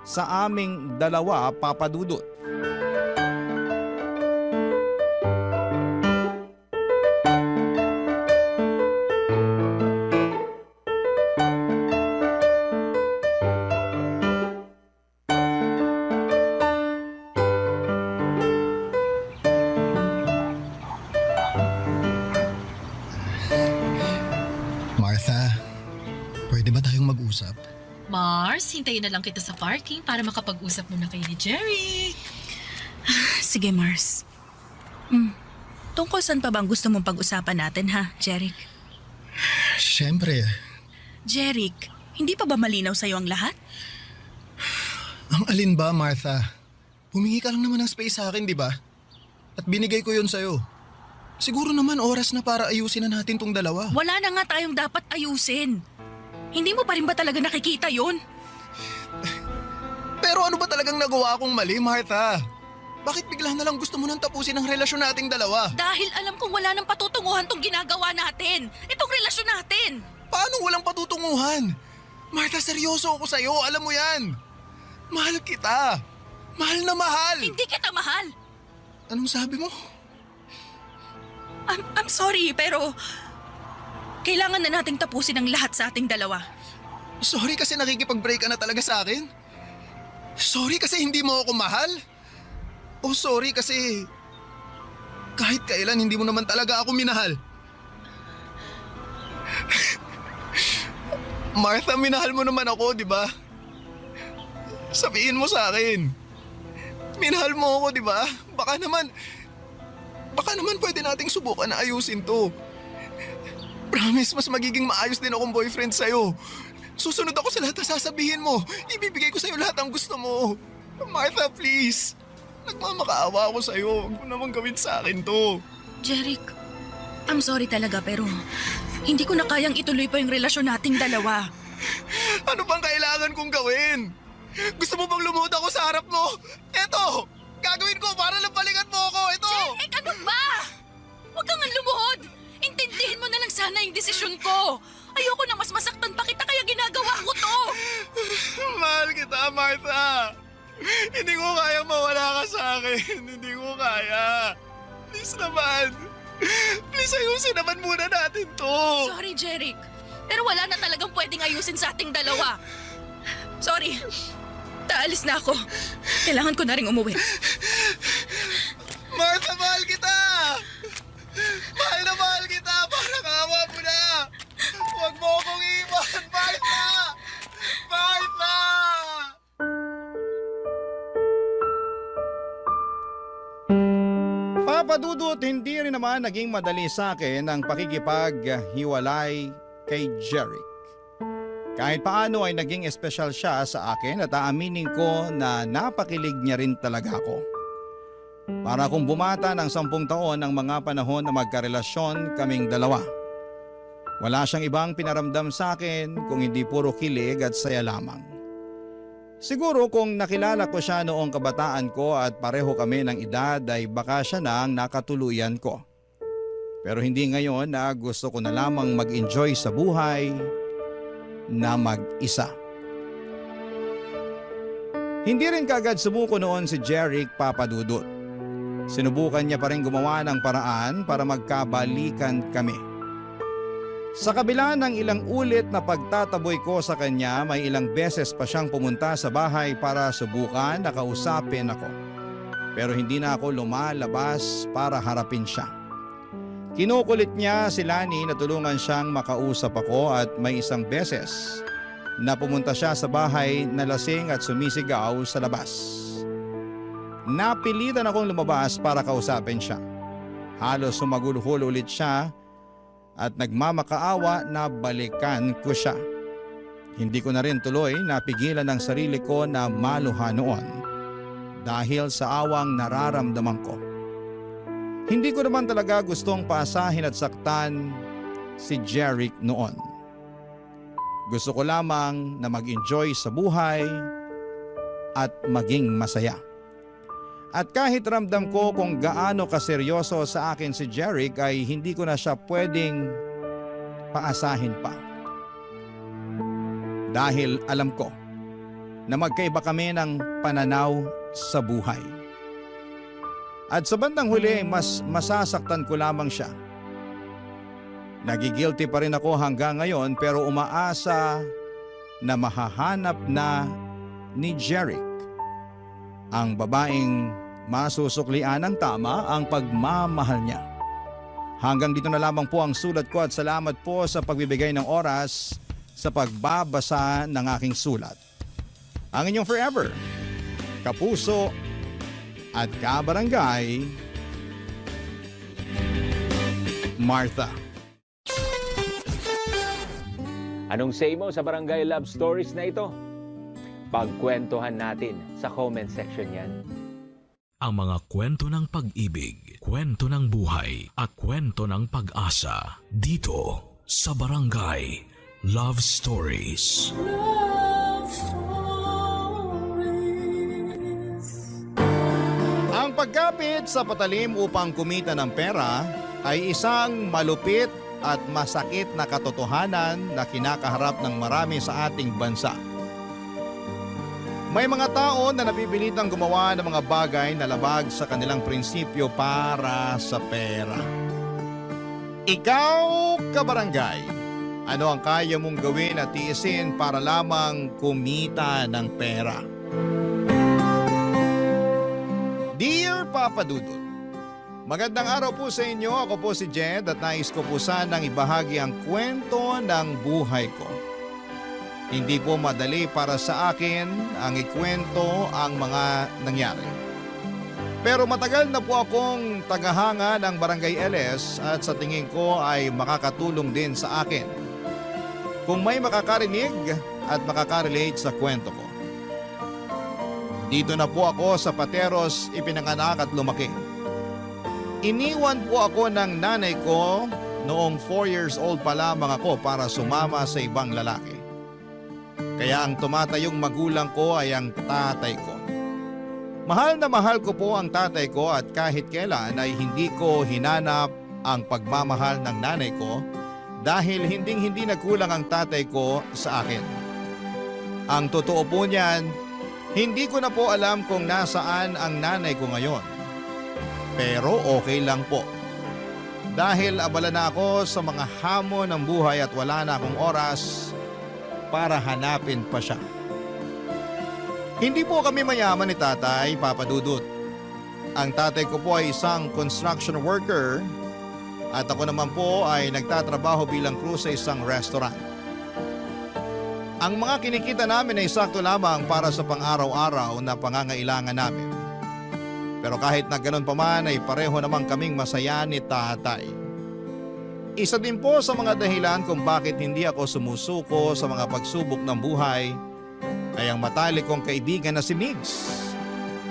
sa aming dalawa, Papa Dudut. Martha, pwede ba tayong mag-usap? Mars, hintayin na lang kita sa parking para makapag-usap muna kayo ni Jerry. Sige, Mars. Tungkol saan pa bang gusto mong pag-usapan natin, ha, Jeric? Siyempre, Jeric, hindi pa ba malinaw sa'yo ang lahat? ang alin ba, Martha? Humingi ka lang naman ng space sa akin, di ba? At binigay ko yun sa'yo. Siguro naman oras na para ayusin na natin tong dalawa. Wala na nga tayong dapat ayusin. Hindi mo pa rin ba talaga nakikita yon? Pero ano ba talagang nagawa kong mali, Martha? Bakit bigla na lang gusto mo nang tapusin ang relasyon nating dalawa? Dahil alam kong wala nang patutunguhan tong ginagawa natin. Itong relasyon natin. Paano walang patutunguhan? Martha, seryoso ako sa'yo. Alam mo yan. Mahal kita. Mahal na mahal. Hindi kita mahal. Anong sabi mo? I'm sorry, pero kailangan na nating tapusin ang lahat sa ating dalawa. Sorry kasi nakikipag-break ka na talaga sa akin? Sorry kasi hindi mo ako mahal? O sorry kasi kahit kailan hindi mo naman talaga ako minahal? Martha, minahal mo naman ako, di ba? Sabihin mo sa akin. Minahal mo ako, di ba? Baka naman pwede nating subukan na ayusin to. Promise, mas magiging maayos din akong boyfriend sa'yo. Susunod ako sa lahat na sasabihin mo. Ibibigay ko sa'yo lahat ang gusto mo. Martha, please. Nagmamakaawa ako sa'yo. Huwag mo naman gawin sa akin to. Jeric, I'm sorry talaga pero hindi ko na kayang ituloy pa yung relasyon nating dalawa. Ano bang kailangan kong gawin? Gusto mo bang lumuhod ako sa harap mo? Eto! Gagawin ko para lang balikan mo ako! Ito! Jeric, ano ba? Huwag kang lumuhod! Intindihin mo na lang sana yung desisyon ko. Ayoko na mas masaktan pa kita kaya ginagawa ko to. Mahal kita, Martha. Hindi ko kaya mawala ka sa akin. Hindi ko kaya. Please naman. Please ayusin naman muna natin to. Sorry, Jeric. Pero wala na talagang pwedeng ayusin sa ating dalawa. Sorry. Taalis na ako. Kailangan ko na rin umuwi. Martha, mahal kita. Mahal na mahal kita. Parang awa mo na. Huwag mo akong iwan, Martha. Martha! Papa Dudut, hindi rin naman naging madali sa akin ang pakikipaghiwalay kay Jeric. Kahit paano ay naging espesyal siya sa akin at aaminin ko na napakilig niya rin talaga ako. Para kung bumata ng 10 taon ang mga panahon na magkarelasyon kaming dalawa. Wala siyang ibang pinaramdam sa akin kung hindi puro kilig at saya lamang. Siguro kung nakilala ko siya noong kabataan ko at pareho kami ng edad ay baka siya na ang nakatuluyan ko. Pero hindi ngayon na gusto ko na lamang mag-enjoy sa buhay na mag-isa. Hindi rin kagad sumuko noon si Jeric, Papa Dudut. Sinubukan niya pa rin gumawa ng paraan para magkabalikan kami. Sa kabila ng ilang ulit na pagtataboy ko sa kanya, may ilang beses pa siyang pumunta sa bahay para subukan na kausapin ako. Pero hindi na ako lumalabas para harapin siya. Kinukulit niya si Lani na tulungan siyang makausap ako at may isang beses na pumunta siya sa bahay na lasing at sumisigaw sa labas. Napilitan akong lumabas para kausapin siya. Halos sumagulhol ulit siya at nagmamakaawa na balikan ko siya. Hindi ko na rin tuloy napigilan ang sarili ko na maluha noon. dahil sa awang nararamdaman ko. Hindi ko naman talaga gustong paasahin at saktan si Jeric noon. Gusto ko lamang na mag-enjoy sa buhay at maging masaya. At kahit ramdam ko kung gaano kaseryoso sa akin si Jeric ay hindi ko na siya pwedeng paasahin pa. Dahil alam ko na magkaiba kami ng pananaw sa buhay. At sa bandang huli mas masasaktan ko lamang siya. Nagigilty pa rin ako hanggang ngayon pero umaasa na mahahanap na ni Jeric ang babaeng masusuklian ng tama ang pagmamahal niya. Hanggang dito na lamang po ang sulat ko at salamat po sa pagbibigay ng oras sa pagbabasa ng aking sulat. Ang inyong forever, kapuso at kabarangay, Martha. Anong say mo sa Barangay Love Stories na ito? Pagkwentuhan natin sa comment section yan. Ang mga kwento ng pag-ibig, kwento ng buhay at kwento ng pag-asa dito sa Barangay Love Stories. Ang pagkapit sa patalim upang kumita ng pera ay isang malupit at masakit na katotohanan na kinakaharap ng marami sa ating bansa. May mga tao na napipilitang gumawa ng mga bagay na labag sa kanilang prinsipyo para sa pera. Ikaw, kabarangay, ano ang kaya mong gawin at tiisin para lamang kumita ng pera? Dear Papa Dudut, magandang araw po sa inyo. Ako po si Jed at nais ko po sanang ibahagi ang kwento ng buhay ko. Hindi po madali para sa akin ang ikwento ang mga nangyari. Pero matagal na po akong tagahanga ng Barangay LS at sa tingin ko ay makakatulong din sa akin kung may makakarinig at makakarelate sa kwento ko. Dito na po ako sa Pateros ipinanganak at lumaki. Iniwan po ako ng nanay ko noong 4 years old pa lamang ako para sumama sa ibang lalaki. Kaya ang tumatayong magulang ko ay ang tatay ko. Mahal na mahal ko po ang tatay ko at kahit kailan ay hindi ko hinanap ang pagmamahal ng nanay ko dahil hindi nagkulang ang tatay ko sa akin. Ang totoo po niyan, hindi ko na po alam kung nasaan ang nanay ko ngayon. Pero okay lang po. Dahil abala na ako sa mga hamon ng buhay at wala na akong oras para hanapin pa siya. Hindi po kami mayaman ni tatay, Papa Dudut. Ang tatay ko po ay isang construction worker at ako naman po ay nagtatrabaho bilang crew sa isang restaurant. Ang mga kinikita namin ay sakto lamang para sa pang-araw-araw na pangangailangan namin. Pero kahit na ganun pa man ay pareho naman kaming masaya ni tatay. Isa din po sa mga dahilan kung bakit hindi ako sumusuko sa mga pagsubok ng buhay ay ang matalik kong kaibigan na si Migs.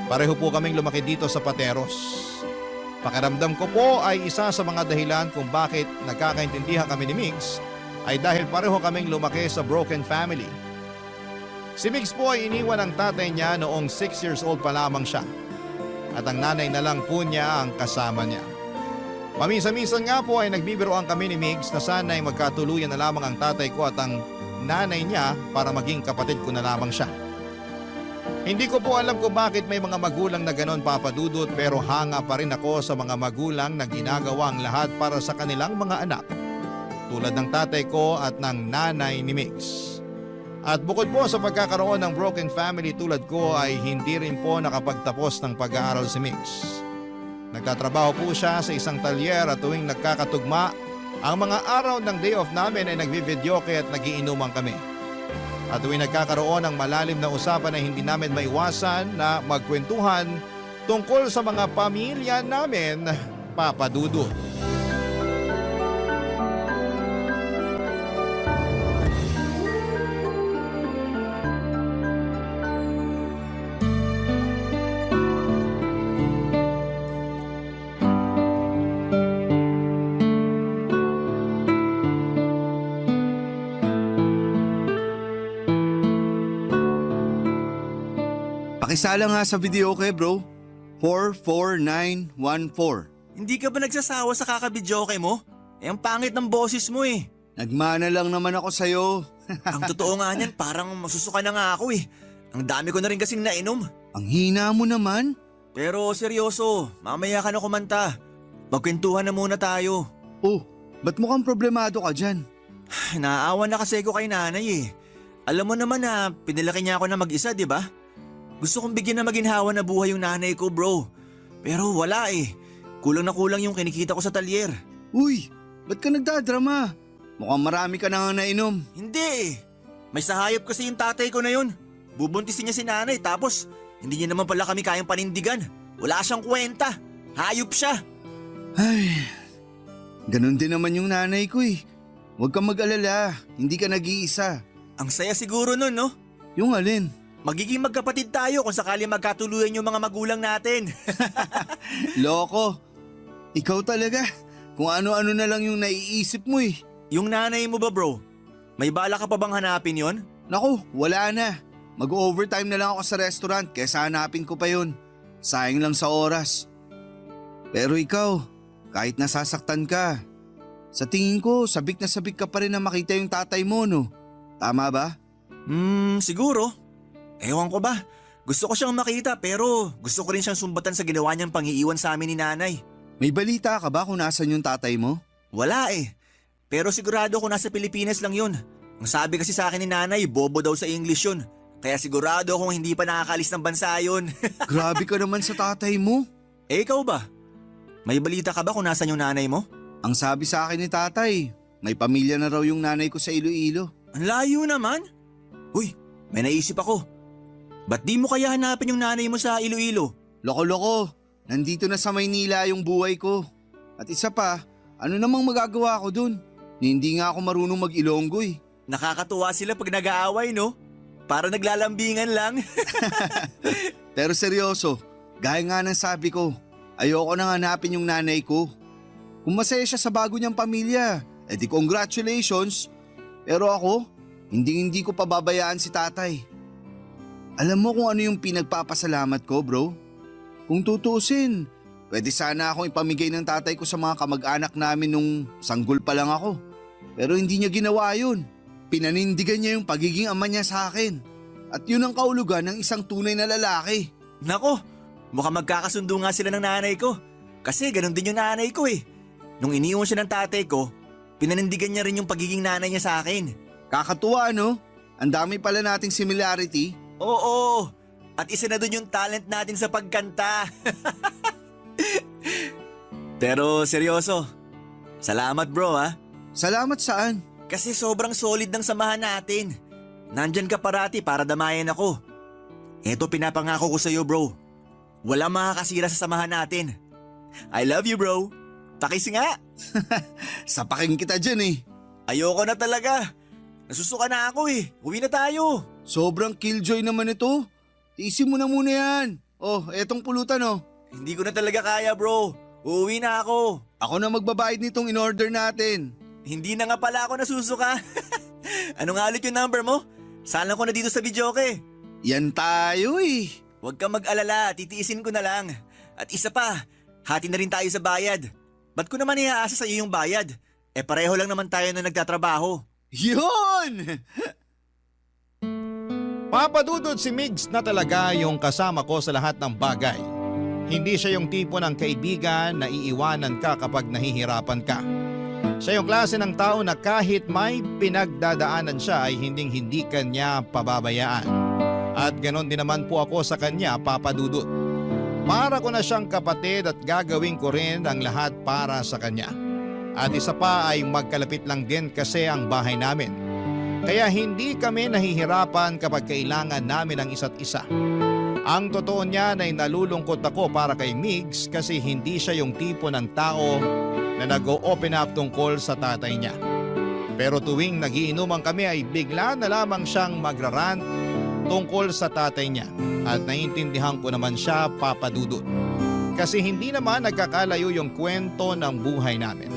Pareho po kaming lumaki dito sa Pateros. Pakiramdam ko po ay isa sa mga dahilan kung bakit nagkakaintindihan kami ni Migs ay dahil pareho kaming lumaki sa broken family. Si Migs po ay iniwan ng tatay niya noong 6 years old pa lamang siya. At ang nanay na lang po niya ang kasama niya. Paminsan-minsan nga po ay nagbibiroan kami ni Migs na sana ay magkatuluyan na lamang ang tatay ko at ang nanay niya para maging kapatid ko na lamang siya. Hindi ko po alam kung bakit may mga magulang na ganon, Papa Dudut, pero hanga pa rin ako sa mga magulang na ginagawa ang lahat para sa kanilang mga anak. Tulad ng tatay ko at ng nanay ni Migs. At bukod po sa pagkakaroon ng broken family tulad ko ay hindi rin po nakapagtapos ng pag-aaral si Migs. Nagtatrabaho po siya sa isang talyer at tuwing nagkakatugma, ang mga araw ng day off namin ay nagvi-videoke at nagiinuman kami. At tuwing nagkakaroon ng malalim na usapan ay hindi namin maiwasan na magkwentuhan tungkol sa mga pamilya namin, Papa Dudut. Pakisala nga sa video bro. 44914. Hindi ka ba nagsasawa sa kakabidyoke mo? Ang pangit ng boses mo eh. Nagmana lang naman ako sa'yo. Ang totoo nga niyan, parang masusuka na nga ako eh. Ang dami ko na rin kasing nainom. Ang hina mo naman. Pero seryoso, mamaya ka na kumanta. Magkwentuhan na muna tayo. Oh, ba't mukhang problemado ka dyan? Naaawa na kasi ako kay nanay eh. Alam mo naman na pinalaki niya ako na mag-isa, di ba? Gusto kong bigyan na maginhawa na buhay yung nanay ko, bro. Pero wala eh. Kulang na kulang yung kinikita ko sa talyer. Uy, ba't ka nagdadrama? Mukhang marami ka na nga nainom. Hindi eh. May sahayop kasi yung tatay ko na yun. Bubuntisin niya si nanay tapos hindi niya naman pala kami kayang panindigan. Wala siyang kwenta. Hayop siya. Ay, ganun din naman yung nanay ko eh. Huwag kang mag-alala, hindi ka nag-iisa. Ang saya siguro nun, no? Yung alin? Magiging magkapatid tayo kung sakali magkatuluyan yung mga magulang natin. Loko, ikaw talaga. Kung ano-ano na lang yung naiisip mo eh. Yung nanay mo ba, bro? May bala ka pa bang hanapin yon? Naku, wala na. Mag-overtime na lang ako sa restaurant kaysa hanapin ko pa yun. Sayang lang sa oras. Pero ikaw, kahit nasasaktan ka, sa tingin ko sabik na sabik ka pa rin na makita yung tatay mo, no? Tama ba? Siguro. Ewan ko ba? Gusto ko siyang makita pero gusto ko rin siyang sumbatan sa ginawa niyang pangiiwan sa amin ni nanay. May balita ka ba kung nasan yung tatay mo? Wala eh. Pero sigurado ko nasa Pilipinas lang yun. Ang sabi kasi sa akin ni nanay, bobo daw sa English yun. Kaya sigurado kung hindi pa nakakalis ng bansa yun. Grabe ka naman sa tatay mo. Eh ikaw ba? May balita ka ba kung nasan yung nanay mo? Ang sabi sa akin ni tatay, may pamilya na raw yung nanay ko sa Iloilo. Ang layo naman. Uy, may naisip ako. Ba't di mo kaya hanapin yung nanay mo sa Iloilo? Loko-loko, nandito na sa Maynila yung buhay ko. At isa pa, ano namang magagawa ko dun? Hindi nga ako marunong mag-Ilonggo eh. Nakakatuwa sila pag nag-aaway, no? Para naglalambingan lang. Pero seryoso, gaya nga ng sabi ko, ayoko nang hanapin yung nanay ko. Kung masaya siya sa bago niyang pamilya, edi congratulations. Pero ako, hindi ko pababayaan si tatay. Alam mo kung ano yung pinagpapasalamat ko, bro? Kung tutuusin, pwede sana akong ipamigay ng tatay ko sa mga kamag-anak namin nung sanggol pa lang ako. Pero hindi niya ginawa yun. Pinanindigan niya yung pagiging ama niya sa akin. At yun ang kaulugan ng isang tunay na lalaki. Nako, mukhang magkakasundo nga sila ng nanay ko. Kasi ganun din yung nanay ko eh. Nung iniwan siya ng tatay ko, pinanindigan niya rin yung pagiging nanay niya sa akin. Kakatuwa, no? Ang dami pala nating similarity. Oo, at isa na dun yung talent natin sa pagkanta. Pero seryoso, salamat bro ha. Salamat saan? Kasi sobrang solid ng samahan natin. Nandyan ka parati para damayan ako. Eto pinapangako ko sa'yo bro. Walang makakasira sa samahan natin. I love you bro. Takis nga. Sapakin kita dyan eh. Ayoko na talaga. Nasusuka na ako eh. Uwi na tayo. Sobrang killjoy naman ito. Tiisin mo na muna yan. Oh, etong pulutan oh. Hindi ko na talaga kaya bro. Uuwi na ako. Ako na magbabayad nitong in-order natin. Hindi na nga pala ako nasusuka. Ano nga ulit yung number mo? Saan ko na dito sa videoke? Yan tayo eh. Huwag kang mag-alala, titiisin ko na lang. At isa pa, hati na rin tayo sa bayad. Ba't ko naman iaasa sa iyo yung bayad? Eh pareho lang naman tayo na nagtatrabaho. Yun! Papadudod si Migs na talaga yung kasama ko sa lahat ng bagay. Hindi siya yung tipo ng kaibigan na iiwanan ka kapag nahihirapan ka. Siya yung klase ng tao na kahit may pinagdadaanan siya ay hindi kanya pababayaan. At ganon din naman po ako sa kanya, Papa Dudut. Para ko na siyang kapatid at gagawin ko rin ang lahat para sa kanya. At isa pa ay magkalapit lang din kasi ang bahay namin. Kaya hindi kami nahihirapan kapag kailangan namin ang isa't isa. Ang totoo niyan ay nalulungkot ako para kay Migs kasi hindi siya yung tipo ng tao na nag-o-open up tungkol sa tatay niya. Pero tuwing nagiinuman kami ay bigla na lamang siyang magrarant tungkol sa tatay niya at naiintindihan ko naman siya, Papa Dudut. Kasi hindi naman nagkakalayo yung kwento ng buhay namin.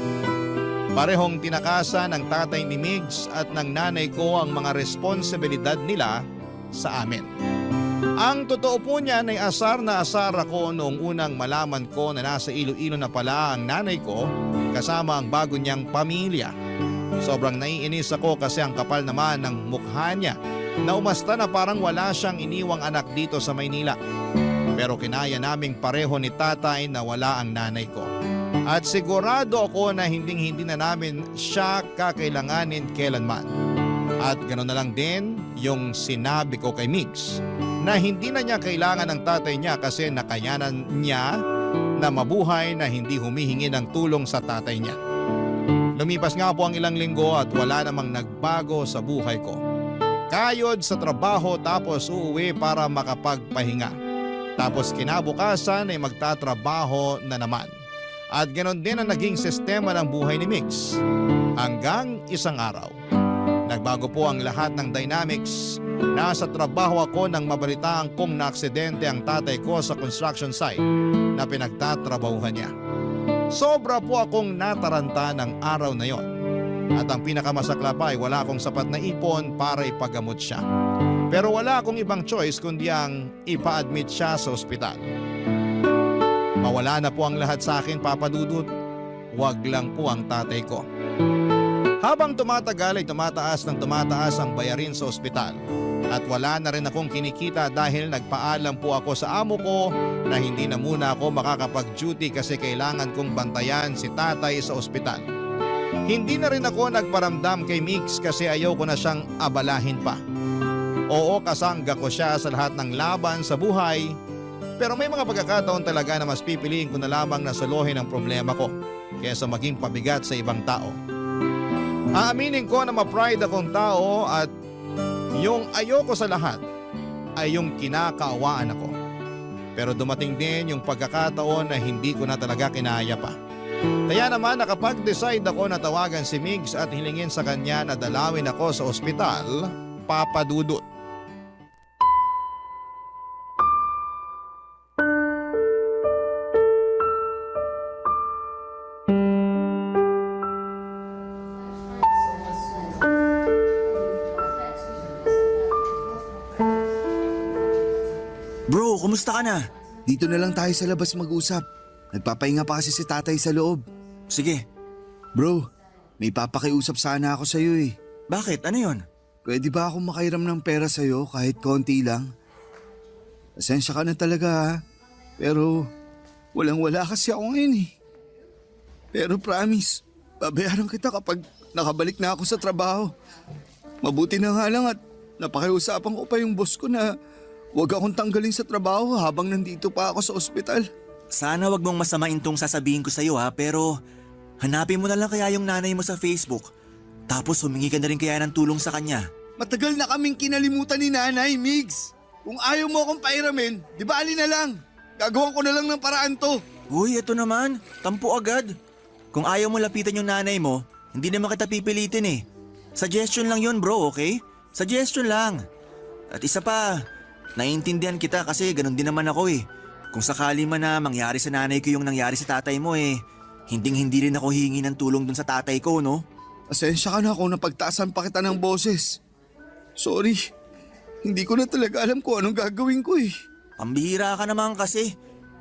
Parehong tinakasan ng tatay ni Migs at ng nanay ko ang mga responsibilidad nila sa amin. Ang totoo po niyan ay asar na asar ako noong unang malaman ko na nasa Iloilo na pala ang nanay ko kasama ang bago niyang pamilya. Sobrang naiinis ako kasi ang kapal naman ng mukha niya na umasta na parang wala siyang iniwang anak dito sa Maynila. Pero kinaya naming pareho ni tatay na wala ang nanay ko. At sigurado ako na hindi na namin siya kakailanganin kailanman. At gano'n na lang din yung sinabi ko kay Migs na hindi na niya kailangan ng tatay niya kasi nakayanan niya na mabuhay na hindi humihingi ng tulong sa tatay niya. Lumipas nga po ang ilang linggo at wala namang nagbago sa buhay ko. Kayod sa trabaho tapos uuwi para makapagpahinga. Tapos kinabukasan ay magtatrabaho na naman. At ganoon din ang naging sistema ng buhay ni Migs. Hanggang isang araw. Nagbago po ang lahat ng dynamics. Nasa trabaho ako nang mabalitaan kong naaksidente ang tatay ko sa construction site na pinagtatrabahuhan niya. Sobra po akong nataranta ng araw na yon. At ang pinakamasakla pa ay wala akong sapat na ipon para ipagamot siya. Pero wala akong ibang choice kundi ang ipa-admit siya sa ospital. Mawala na po ang lahat sa akin, Papa Dudut. Wag lang po ang tatay ko. Habang tumatagal ay tumataas ang bayarin sa ospital. At wala na rin akong kinikita dahil nagpaalam po ako sa amo ko na hindi na muna ako makakapag-duty kasi kailangan kong bantayan si tatay sa ospital. Hindi na rin ako nagparamdam kay Mix kasi ayaw ko na siyang abalahin pa. Oo, kasangga ko siya sa lahat ng laban sa buhay. Pero may mga pagkakataon talaga na mas pipiliin ko na lamang na solohin ang problema ko kaysa maging pabigat sa ibang tao. Aaminin ko na ma-pride akong tao at yung ayoko sa lahat ay yung kinakaawaan ako. Pero dumating din yung pagkakataon na hindi ko na talaga kinaya pa. Kaya naman nakapag-decide ako na tawagan si Migs at hilingin sa kanya na dalawin ako sa ospital, Papa Dudut. Bro, kumusta ka na? Dito na lang tayo sa labas mag-usap. Nagpapahinga pa kasi si tatay sa loob. Sige. Bro, may papakiusap sana ako sa'yo eh. Bakit? Ano yon? Pwede ba akong makairam ng pera sa'yo kahit konti lang? Pasensya ka na talaga ha. Pero walang-wala kasi ako ngayon eh. Pero promise, babayaran kita kapag nakabalik na ako sa trabaho. Mabuti na nga lang at napakiusapan ko pa yung boss ko na huwag akong tanggalin sa trabaho habang nandito pa ako sa ospital. Sana wag mong masamain tong sasabihin ko sa'yo ha, pero hanapin mo na lang kaya yung nanay mo sa Facebook. Tapos humingi ka na rin kaya ng tulong sa kanya. Matagal na kaming kinalimutan ni Nanay, Migs. Kung ayaw mo akong pairamin, di ba alin na lang? Gagawan ko na lang ng paraan to. Uy, ito naman. Tampo agad. Kung ayaw mo lapitan yung nanay mo, hindi naman kita pipilitin eh. Suggestion lang yun bro, okay? Suggestion lang. At isa pa, naiintindihan kita kasi ganun din naman ako eh. Kung sakali man na mangyari sa nanay ko yung nangyari sa tatay mo eh, hindi rin ako hihingi ng tulong dun sa tatay ko, no? Asensya ka na kung napagtaasan pa kita ng boses. Sorry, hindi ko na talaga alam kung anong gagawin ko eh. Pambihira ka naman kasi.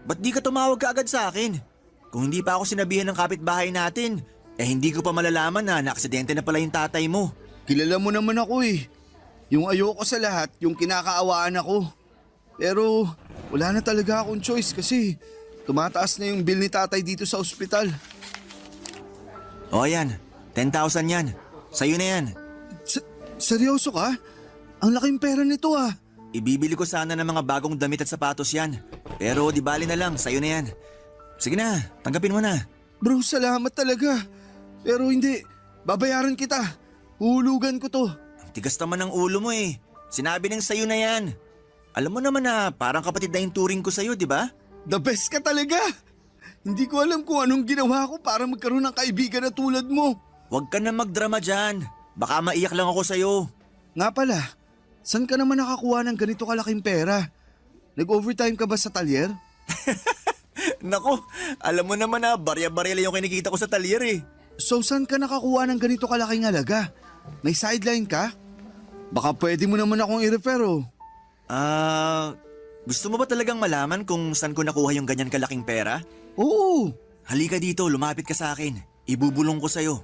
Ba't di ka tumawag ka agad sa akin? Kung hindi pa ako sinabihan ng kapitbahay natin, hindi ko pa malalaman na naaksidente na pala yung tatay mo. Kilala mo naman ako eh. Yung ayoko sa lahat, yung kinakaawaan ako. Pero wala na talaga akong choice kasi tumataas na yung bill ni tatay dito sa ospital. O yan, 10,000 yan. Sa'yo na yan. Seryoso ka? Ang laking pera nito ah. Ibibili ko sana ng mga bagong damit at sapatos yan. Pero di bali na lang, sa'yo na yan. Sige na, tanggapin mo na. Bro, salamat talaga. Pero hindi, babayaran kita. Hulugan ko to. Ang tigas naman ng ulo mo eh. Sinabi nang sa'yo na yan. Alam mo naman na parang kapatid na yung turing ko sa'yo, di ba? The best ka talaga. Hindi ko alam kung anong ginawa ko para magkaroon ng kaibigan na tulad mo. Huwag ka na magdrama dyan. Baka maiyak lang ako sa'yo. Nga pala, saan ka naman nakakuha ng ganito kalaking pera? Nag-overtime ka ba sa talyer? Nako, alam mo naman na barya-barya lang yung kinikita ko sa talyer eh. So saan ka nakakuha ng ganito kalaking halaga? May sideline ka? Baka pwede mo naman akong i-refer oh. Gusto mo ba talagang malaman kung saan ko nakuha yung ganyan kalaking pera? Oo, Halika dito, lumapit ka sa akin. Ibubulong ko sa'yo.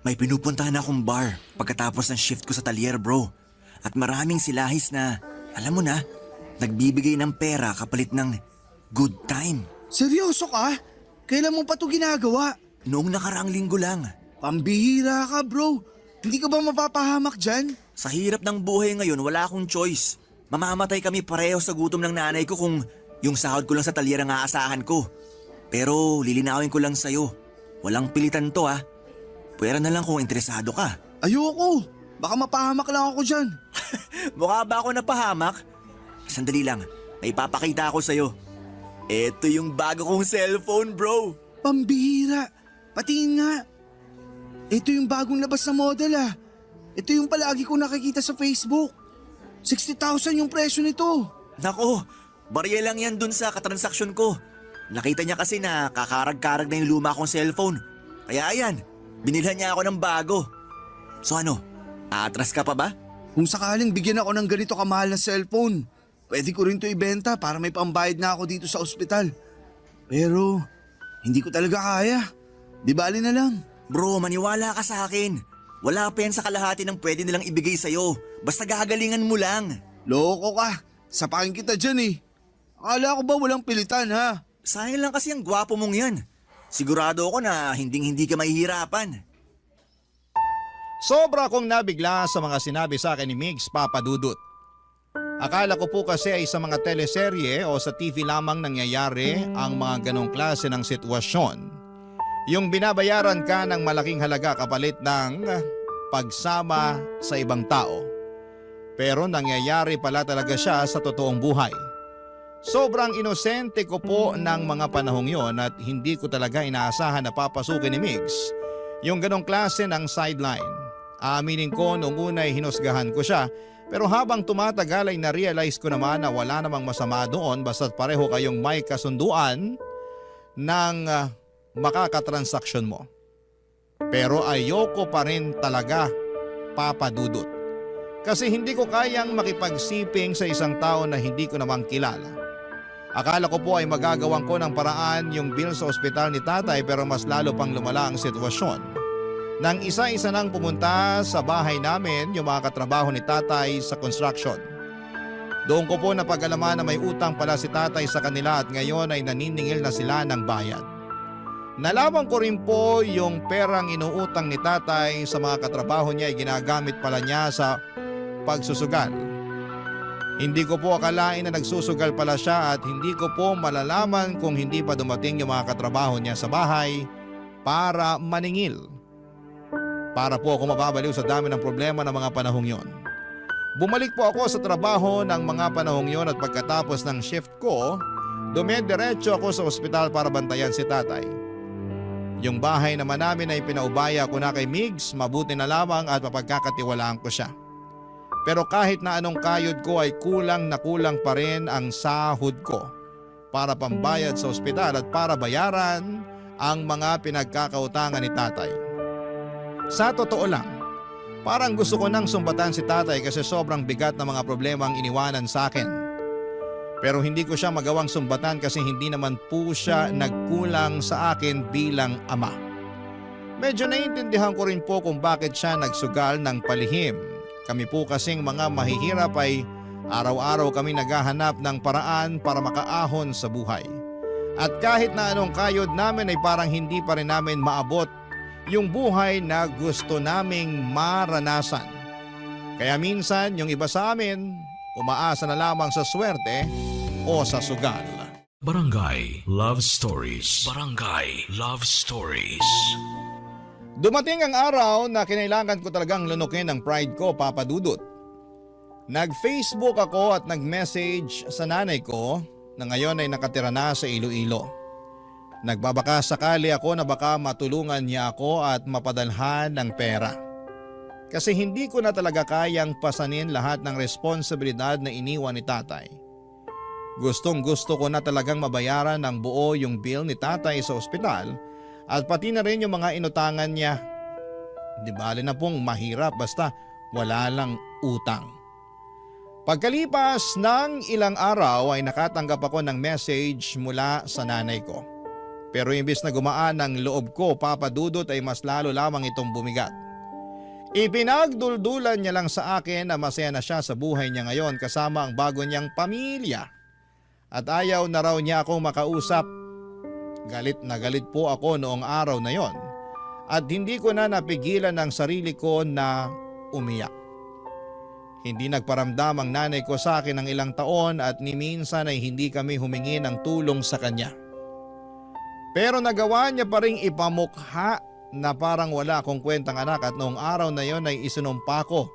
May pinupuntahan akong bar pagkatapos ng shift ko sa talyer, bro. At maraming silahis na, alam mo na, nagbibigay ng pera kapalit ng good time. seryoso ka? Kailan mo pa ito ginagawa? Noong nakaraang linggo lang. Pambihira ka bro. Hindi ka ba mapapahamak dyan? Sa hirap ng buhay ngayon, wala akong choice. Mamamatay kami pareho sa gutom ng nanay ko kung yung sahod ko lang sa talyer ang aasahan ko. Pero lilinawin ko lang sa'yo, walang pilitan to ah. Pwera na lang kung interesado ka. Ayoko. Baka mapahamak lang ako dyan. Mukha ba ako napahamak? Sandali lang, may papakita ako sa'yo. Ito yung bago kong cellphone, bro. Pambihira. Patingin nga. Ito yung bagong labas na model ah. Ito yung palagi kong nakikita sa Facebook. 60,000 yung presyo nito. Nako, barya lang yan dun sa katransaksyon ko. Nakita niya kasi na kakarag-karag na yung luma kong cellphone. Kaya ayan, binilhan niya ako ng bago. So ano, aatras ka pa ba? Kung sakaling bigyan ako ng ganito kamahal na cellphone, pwede ko rin to ibenta para may pambayad na ako dito sa ospital. Pero, hindi ko talaga kaya. Di bali na lang. Bro, maniwala ka sa akin. Wala pa yan sa kalahati ng pwede nilang ibigay sa'yo. Basta gagalingan mo lang. Loko ka. Sapakin kita dyan eh. Akala ko ba walang pilitan ha? Sayang lang kasi ang gwapo mong yan. Sigurado ako na hinding-hindi ka mahihirapan. Sobra akong nabigla sa mga sinabi sa akin ni Migs Papadudut. Akala ko po kasi ay sa mga teleserye o sa TV lamang nangyayari ang mga ganong klase ng sitwasyon. Yung binabayaran ka ng malaking halaga kapalit ng pagsama sa ibang tao. Pero nangyayari pala talaga siya sa totoong buhay. Sobrang inosente ko po ng mga panahong yon at hindi ko talaga inaasahan na papasukin ni Migs yung ganong klase ng sideline. Aaminin ko noong una ay hinusgahan ko siya, pero habang tumatagal ay na-realize ko naman na wala namang masama doon basta't pareho kayong may kasunduan ng makakatransaksyon mo. Pero ayoko pa rin talaga, Papa Dudut. Kasi hindi ko kayang makipagsiping sa isang tao na hindi ko namang kilala. Akala ko po ay magagawan ko ng paraan yung bill sa ospital ni tatay pero mas lalo pang lumala ang sitwasyon. Nang isa-isa nang pumunta sa bahay namin yung mga katrabaho ni tatay sa construction. Doon ko po napag-alaman na may utang pala si tatay sa kanila at ngayon ay naniningil na sila ng bayad. Nalaman ko rin po yung perang inuutang ni tatay sa mga katrabaho niya ay ginagamit pala niya sa pagsusugal. Hindi ko po akalain na nagsusugal pala siya at hindi ko po malalaman kung hindi pa dumating yung mga katrabaho niya sa bahay para maningil. Para po ako mababaliw sa dami ng problema ng mga panahong yon. Bumalik po ako sa trabaho ng mga panahong yon at pagkatapos ng shift ko, dumidiretso ako sa ospital para bantayan si tatay. Yung bahay naman namin ay pinaubaya ko na kay Migs, mabuti na lamang at mapagkakatiwalaan ko siya. Pero kahit na anong kayod ko ay kulang na kulang pa rin ang sahod ko para pambayad sa ospital at para bayaran ang mga pinagkakautangan ni tatay. Sa totoo lang, parang gusto ko nang sumbatan si tatay kasi sobrang bigat na mga problema ang iniwanan sa akin. Pero hindi ko siya magawang sumbatan kasi hindi naman po siya nagkulang sa akin bilang ama. Medyo naiintindihan ko rin po kung bakit siya nagsugal ng palihim. Kami po kasing mga mahihirap ay araw-araw kami naghahanap ng paraan para makaahon sa buhay. At kahit na anong kayod namin ay parang hindi pa rin namin maabot yung buhay na gusto naming maranasan. Kaya minsan yung iba sa amin, umaasa na lamang sa swerte o sa sugal. Barangay Love Stories. Barangay Love Stories. Dumating ang araw na kinailangan ko talagang lunukin ang pride ko, Papa Dudut. Nag-Facebook ako at nag-message sa nanay ko na ngayon ay nakatira na sa Iloilo. Nagbabaka sakali ako na baka matulungan niya ako at mapadalhan ng pera. Kasi hindi ko na talaga kayang pasanin lahat ng responsibilidad na iniwan ni tatay. Gustong gusto ko na talagang mabayaran ng buo yung bill ni tatay sa ospital at pati na rin yung mga inutangan niya. Di bali na pong mahirap basta wala lang utang. Pagkalipas ng ilang araw ay nakatanggap ako ng message mula sa nanay ko. Pero imbis na gumaan ang loob ko, Papa Dudut, ay mas lalo lamang itong bumigat. Ipinagduldulan niya lang sa akin na masaya na siya sa buhay niya ngayon kasama ang bago niyang pamilya. At ayaw na raw niya akong makausap. Galit na galit po ako noong araw na yon. At hindi ko na napigilan ang sarili ko na umiyak. Hindi nagparamdam ang nanay ko sa akin ng ilang taon at ni minsan ay hindi kami humingi ng tulong sa kanya. Pero nagawa niya pa ring ipamukha na parang wala akong kwentang anak at noong araw na yon ay isinumpa ko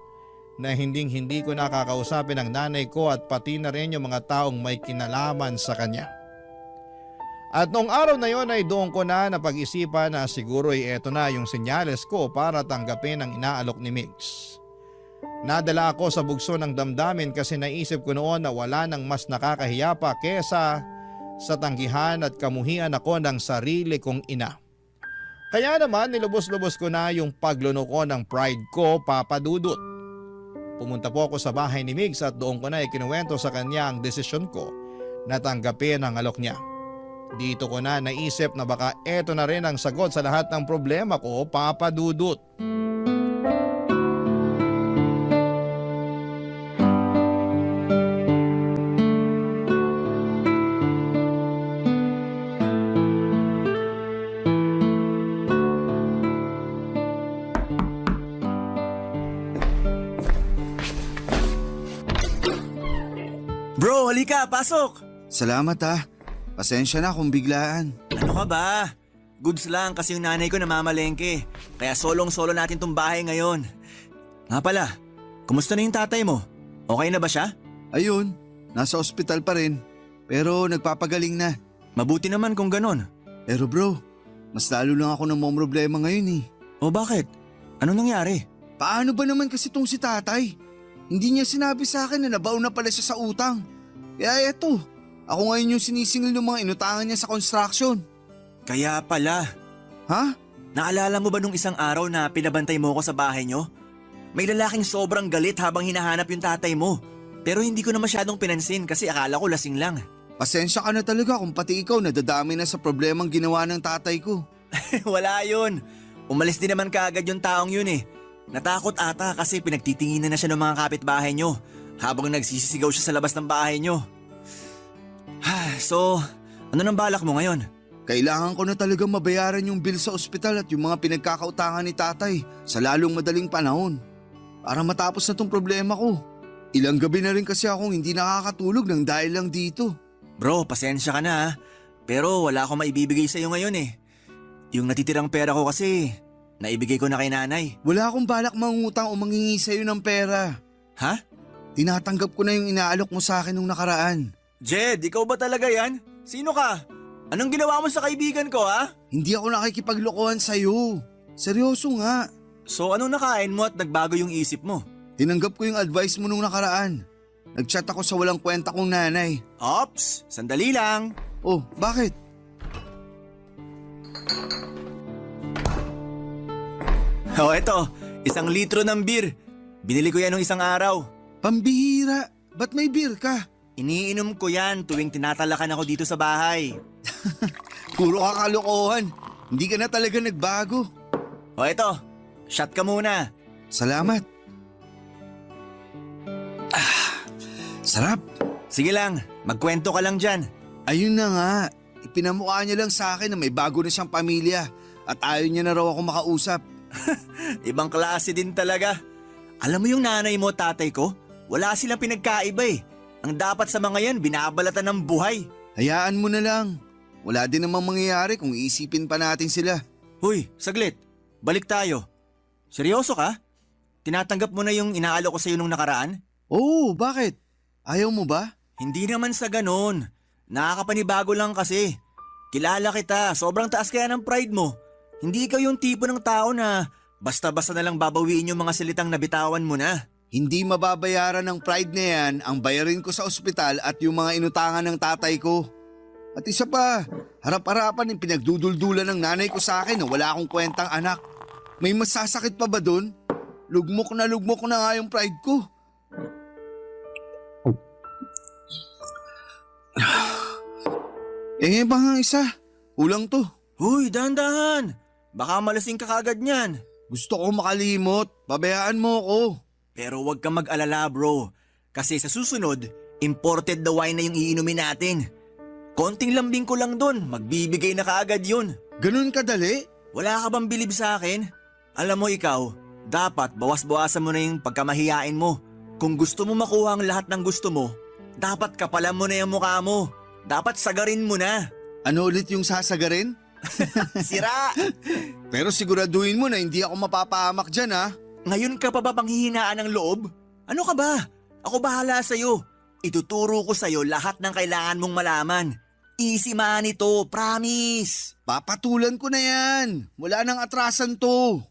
na hindi ko nakakausapin ang nanay ko at pati na rin yung mga taong may kinalaman sa kanya. At noong araw na yon ay doon ko na napag-isipan na siguro ay eto na yung senyales ko para tanggapin ang inaalok ni Migs. Nadala ako sa bugso ng damdamin kasi naisip ko noon na wala nang mas nakakahiya pa kesa sa tanggihan at kamuhian ako ng sarili kong ina. Kaya naman nilubos-lubos ko na yung pagluno ko ng pride ko, Papa Dudut. Pumunta po ako sa bahay ni Migs at doon ko na ikinuwento sa kanya ang desisyon ko na tanggapin ang alok niya. Dito ko na naisip na baka eto na rin ang sagot sa lahat ng problema ko, Papa Dudut. Bro, halika, pasok! Salamat ha. Pasensya na kung biglaan. Ano ka ba? Goods lang kasi yung nanay ko namamalengke. Kaya solong-solo natin tong bahay ngayon. Nga pala, kumusta na yung tatay mo? Okay na ba siya? Ayun, nasa ospital pa rin. Pero nagpapagaling na. Mabuti naman kung ganon. Pero bro, mas lalo lang ako ng problema ngayon eh. O bakit? Ano nangyari? Paano ba naman kasi tong si tatay? Hindi niya sinabi sa akin na nabaon na pala siya sa utang. Kaya eto, ako ngayon yung sinisingil ng mga inutangan niya sa construction. Kaya pala. Ha? Naalala mo ba nung isang araw na pinabantay mo ko sa bahay nyo? May lalaking sobrang galit habang hinahanap yung tatay mo. Pero hindi ko na masyadong pinansin kasi akala ko lasing lang. Pasensya ka na talaga kung pati ikaw nadadami na sa problemang ginawa ng tatay ko. Wala yun. Umalis din naman kaagad yung taong yun eh. Natakot ata kasi pinagtitinginan na siya ng mga kapitbahay nyo habang nagsisisigaw siya sa labas ng bahay nyo. So, ano nang balak mo ngayon? Kailangan ko na talagang mabayaran yung bill sa ospital at yung mga pinagkakautangan ni tatay sa lalong madaling panahon. Para matapos na tong problema ko. Ilang gabi na rin kasi akong hindi nakakatulog nang dahil lang dito. Bro, pasensya ka na ha. Pero wala akong maibibigay sa'yo ngayon eh. Yung natitirang pera ko kasi, naibigay ko na kay nanay. Wala akong balak mangutang o mangingi sa'yo ng pera. Ha? Tinatanggap ko na yung inaalok mo sa akin nung nakaraan. Jed, ikaw ba talaga yan? Sino ka? Anong ginawa mo sa kaibigan ko ha? Hindi ako nakikipaglokohan sa'yo. Seryoso nga. So anong nakain mo at nagbago yung isip mo? Tinanggap ko yung advice mo nung nakaraan. Nagchat ako sa walang kwenta kong nanay. Ops, sandali lang. Oh, bakit? Oh, eto, 1 litro ng beer. Binili ko yan nung isang araw. Pambihira. Ba't may beer ka? Iniinom ko yan tuwing tinatalakan ako dito sa bahay. Puro kakalokohan. Hindi ka na talaga nagbago. O eto, shot ka muna. Salamat. Sarap. Sige lang, magkwento ka lang dyan. Ayun na nga. Ipinamukha niya lang sa akin na may bago na siyang pamilya at ayaw niya na raw ako makausap. Ibang klase din talaga. Alam mo yung nanay mo, tatay ko? Wala silang pinagkaiba eh. Ang dapat sa mga yan, binabalatan ng buhay. Hayaan mo na lang. Wala din namang mangyayari kung iisipin pa natin sila. Huy, saglit. Balik tayo. Seryoso ka? Tinatanggap mo na yung inaalok ko sa'yo nung nakaraan? Oo, bakit? Ayaw mo ba? Hindi naman sa ganon. Nakakapanibago lang kasi. Kilala kita, sobrang taas kaya ng pride mo. Hindi ikaw yung tipo ng tao na basta-basta na lang babawiin yung mga salitang nabitawan mo na. Hindi mababayaran ng pride na yan ang bayarin ko sa ospital at yung mga inutangan ng tatay ko. At isa pa, harap-harapan yung pinagduduldulan ng nanay ko sa akin na wala akong kwentang anak. May masasakit pa ba dun? Lugmok na nga yung pride ko. Eh, baka isa. Kulang to. Huy, dahan-dahan. Baka malasing ka kagad niyan. Gusto ko makalimot. Pabayaan mo ako. Pero huwag kang mag-alala bro. Kasi sa susunod, imported the wine na yung iinumin natin. Konting lambing ko lang dun, magbibigay na kaagad yun. Ganun kadali? Wala ka bang bilib sa akin? Alam mo ikaw, dapat bawas-bawasan mo na yung pagkamahiyain mo. Kung gusto mo makuha ang lahat ng gusto mo, dapat kapalan mo na yung mukha mo. Dapat sagarin mo na. Ano ulit yung sasagarin? Sira! Pero siguraduhin mo na hindi ako mapapahamak dyan ha. Ngayon ka pa ba panghihinaan ng loob? Ano ka ba? Ako bahala sa'yo. Ituturo ko sa'yo lahat ng kailangan mong malaman. Easy man ito, promise. Papatulan ko na yan. Wala nang atrasan to.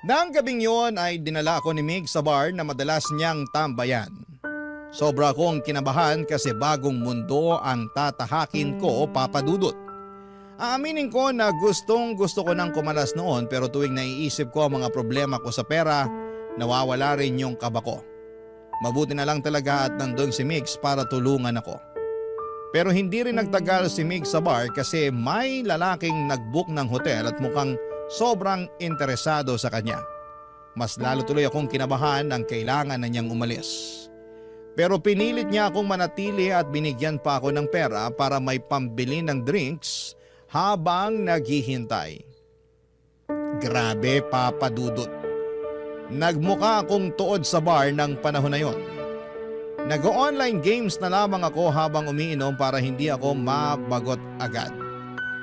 Nang gabing yon ay dinala ako ni Mig sa bar na madalas niyang tambayan. Sobra akong kinabahan kasi bagong mundo ang tatahakin ko, Papa Dudut. Aaminin ko na gustong gusto ko nang kumalas noon pero tuwing naiisip ko ang mga problema ko sa pera, nawawala rin yung kaba ko. Mabuti na lang talaga at nandun si Migs para tulungan ako. Pero hindi rin nagtagal si Migs sa bar kasi may lalaking nagbook ng hotel at mukhang sobrang interesado sa kanya. Mas lalo tuloy akong kinabahan nang kailangan na niyang umalis. Pero pinilit niya akong manatili at binigyan pa ako ng pera para may pambili ng drinks habang naghihintay. Grabe, Papa Dudut. Nagmukha akong tuod sa bar ng panahon na yon. Nag-online games na lamang ako habang umiinom para hindi ako mabagot agad.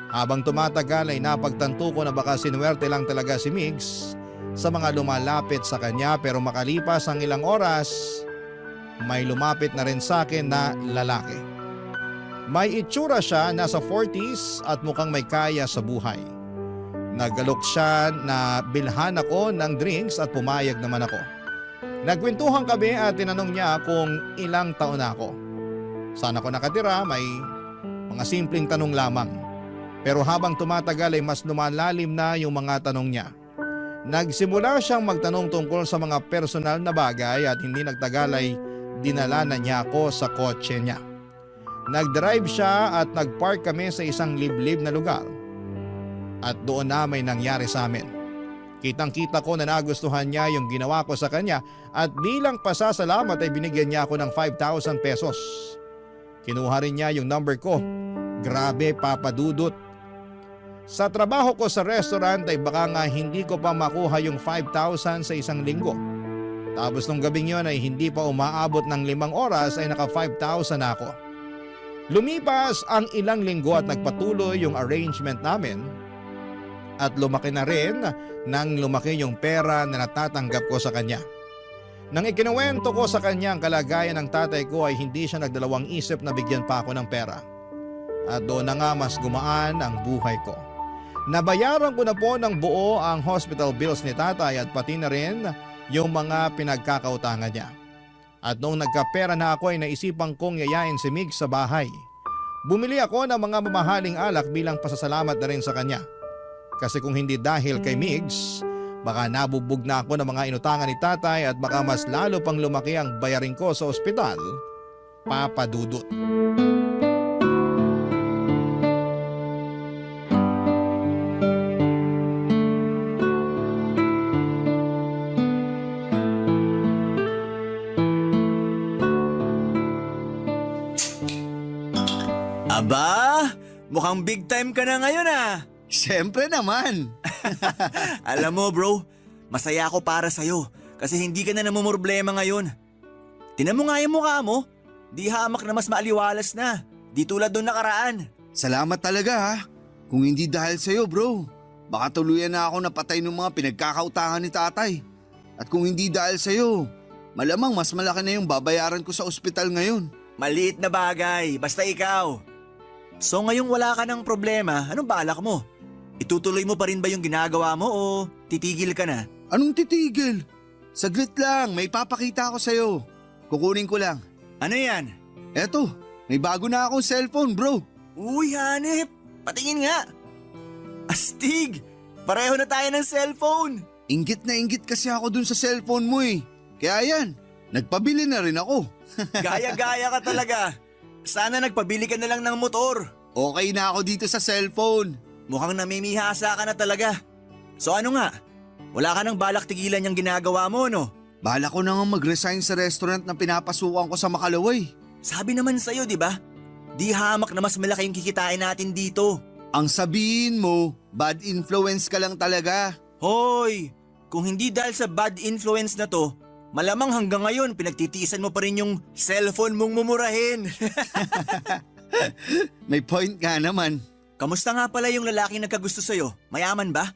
Habang tumatagal ay napagtanto ko na baka sinuwerte lang talaga si Migs sa mga lumalapit sa kanya pero makalipas ang ilang oras, may lumapit na rin sa akin na lalaki. May itsura siya, nasa 40s at mukhang may kaya sa buhay. Nagalok siya na bilhan ako ng drinks at pumayag naman ako. Nagkwentuhan kami at tinanong niya kung ilang taon na ako. Saan ako nakatira, may mga simpleng tanong lamang. Pero habang tumatagal ay mas lumalalim na yung mga tanong niya. Nagsimula siyang magtanong tungkol sa mga personal na bagay at hindi nagtagal ay dinala na niya ako sa kotse niya. Nag-drive siya at nag-park kami sa isang liblib na lugar. At doon na may nangyari sa amin. Kitang-kita ko na nagustuhan niya yung ginawa ko sa kanya at bilang pasasalamat ay binigyan niya ako ng 5,000 pesos. Kinuha rin niya yung number ko. Grabe, Papa Dudut. Sa trabaho ko sa restaurant ay baka nga hindi ko pa makuha yung 5,000 sa isang linggo. Tapos nung gabing yon ay hindi pa umaabot ng 5 oras ay naka 5,000 na ako. Lumipas ang ilang linggo at nagpatuloy yung arrangement namin at lumaki na rin nang lumaki yung pera na natatanggap ko sa kanya. Nang ikinuwento ko sa kanya ang kalagayan ng tatay ko ay hindi siya nagdalawang isip na bigyan pa ako ng pera. At doon na nga mas gumaan ang buhay ko. Nabayaran ko na po ng buo ang hospital bills ni tatay at pati na rin yung mga pinagkakautangan niya. At noong nagkapera na ako ay naisipan kong yayain si Mig sa bahay. Bumili ako ng mga mamahaling alak bilang pasasalamat na rin sa kanya. Kasi kung hindi dahil kay Migs, baka nabugbog na ako ng mga inutangan ni tatay at baka mas lalo pang lumaki ang bayarin ko sa ospital, Papa Dudut. Aba, mukhang big time ka na ngayon ah. Siyempre naman. Alam mo bro, masaya ako para sa'yo kasi hindi ka na namumroblema ngayon. Tinan mo nga yung mukha mo, di hamak na mas maaliwalas na, di tulad doon nakaraan. Salamat talaga ha. Kung hindi dahil sa'yo bro, baka tuluyan na ako napatay ng mga pinagkakautangan ni tatay. At kung hindi dahil sa'yo, malamang mas malaki na yung babayaran ko sa ospital ngayon. Maliit na bagay, basta ikaw. So ngayong wala ka ng problema, anong balak mo? Itutuloy mo pa rin ba yung ginagawa mo o titigil ka na? Anong titigil? Saglit lang, may papakita ako sa'yo. Kukunin ko lang. Ano yan? Eto, may bago na akong cellphone bro. Uy, hanip! Patingin nga! Astig! Pareho na tayo ng cellphone! Inggit na inggit kasi ako dun sa cellphone mo eh. Kaya yan, nagpabili na rin ako. Gaya-gaya ka talaga. Sana nagpabili ka na lang ng motor. Okay na ako dito sa cellphone. Mukhang namimihasa ka na talaga. So ano nga? Wala ka nang balak tigilan yung ginagawa mo, no? Bala ko na nga mag-resign sa restaurant na pinapasukan ko sa Makalaway. Sabi naman sa'yo, di ba? Di hamak na mas malaki yung kikitain natin dito. Ang sabihin mo, bad influence ka lang talaga. Hoy! Kung hindi dahil sa bad influence na to, malamang hanggang ngayon pinagtitiisan mo pa rin yung cellphone mong mumurahin. May point nga naman. Kamusta nga pala yung lalaking nagkagusto sa'yo? Mayaman ba?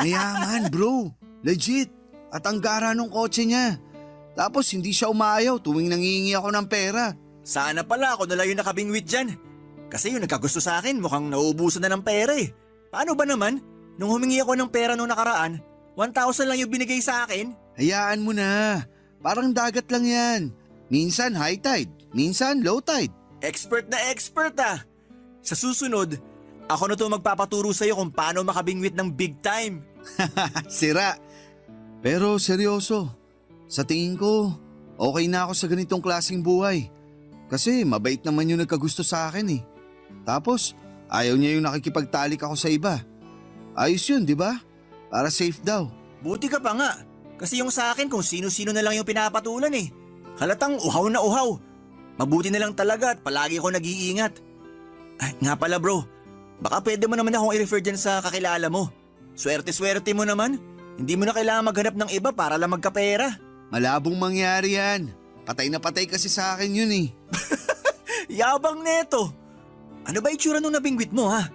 Mayaman bro, legit. At ang gara nung kotse niya. Tapos hindi siya umaayaw tuwing nangihingi ako ng pera. Sana pala ako na lang yung nakabingwit dyan. Kasi yung nagkagusto sa akin mukhang nauubusan na ng pera eh. Paano ba naman? Nung humingi ako ng pera nung nakaraan, 1,000 lang yung binigay sa akin. Hayaan mo na. Parang dagat lang yan. Minsan high tide, minsan low tide. Expert na expert ah. Sa susunod, ako na to magpapaturo sa'yo kung paano makabingwit ng big time. Sira. Pero seryoso, sa tingin ko, okay na ako sa ganitong klaseng buhay. Kasi mabait naman yung nagkagusto sa akin eh. Tapos, ayaw niya yung nakikipagtalik ako sa iba. Ayos yun, di ba? Para safe daw. Buti ka pa nga. Kasi yung sa akin kung sino-sino na lang yung pinapatulan eh. Halatang uhaw na uhaw. Mabuti na lang talaga at palagi ako nag-iingat. Ay, nga pala bro, baka pwede mo naman akong i-refer dyan sa kakilala mo. Swerte-swerte mo naman. Hindi mo na kailangan maghanap ng iba para lang magkapera. Malabong mangyari yan. Patay na patay kasi sa akin yun eh. Yabang neto. Ano ba itsura nung nabingwit mo ha?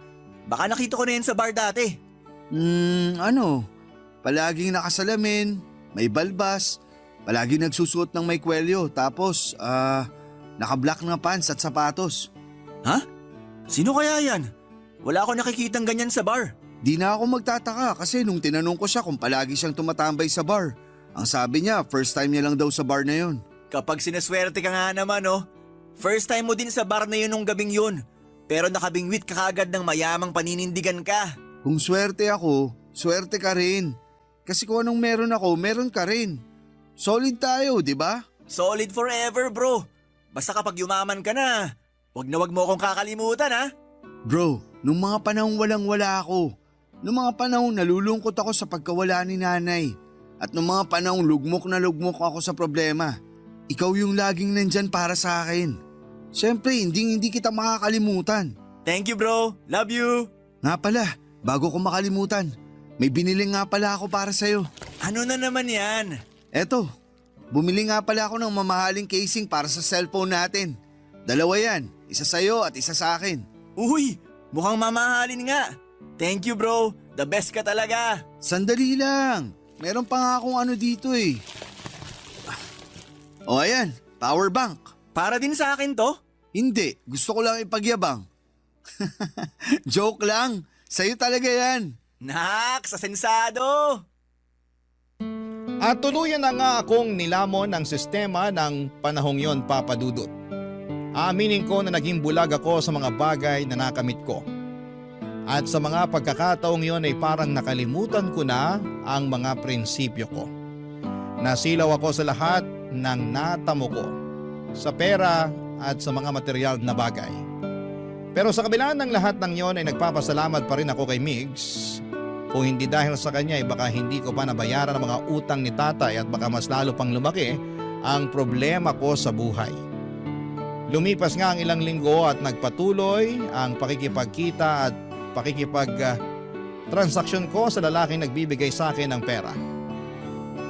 Baka nakita ko na yan sa bar dati. Palaging nakasalamin, may balbas, palaging nagsusuot ng may kwelyo, tapos naka-black na pants at sapatos. Ha? Sino kaya yan? Wala ako nakikitang ganyan sa bar. Di na ako magtataka kasi nung tinanong ko siya kung palagi siyang tumatambay sa bar, ang sabi niya first time niya lang daw sa bar na yun. Kapag sinaswerte ka nga naman oh, first time mo din sa bar na yun nung gabing yun. Pero nakabingwit ka kagad ng mayamang paninindigan ka. Kung swerte ako, swerte ka rin. Kasi kung anong meron ako, meron ka rin. Solid tayo, di ba? Solid forever bro. Basta kapag yumaman ka na, wag mo akong kakalimutan ha. Bro, nung mga panahong walang-wala ako, nung mga panahong nalulungkot ako sa pagkawala ni nanay, at nung mga panahong lugmok na lugmok ako sa problema, ikaw yung laging nandyan para sa akin. Siyempre, hindi kita makakalimutan. Thank you bro, love you. Nga pala, bago ko makalimutan, may binili nga pala ako para sa'yo. Ano na naman yan? Eto, bumili nga pala ako ng mamahaling casing para sa cellphone natin. 2 yan, isa sa'yo at isa sa akin. Uy, mukhang mamahalin nga. Thank you bro, the best ka talaga. Sandali lang, meron pa nga akong ano dito eh. O ayan, power bank. Para din sa akin to? Hindi, gusto ko lang ipagyabang. Joke lang, sa'yo talaga yan. Nak, sa sensado. At tuluyan na nga akong nilamon ang sistema ng panahong yon, Papa Dudut. Aaminin ko na naging bulag ako sa mga bagay na nakamit ko. At sa mga pagkakataong yon ay parang nakalimutan ko na ang mga prinsipyo ko. Nasilaw ako sa lahat ng natamo ko, sa pera at sa mga material na bagay. Pero sa kabila ng lahat ng yon ay nagpapasalamat pa rin ako kay Migs. Kung hindi dahil sa kanya ay baka hindi ko pa nabayaran ang mga utang ni tatay at baka mas lalo pang lumaki ang problema ko sa buhay. Lumipas nga ang ilang linggo at nagpatuloy ang pakikipagkita at transaksyon ko sa lalaking nagbibigay sa akin ng pera.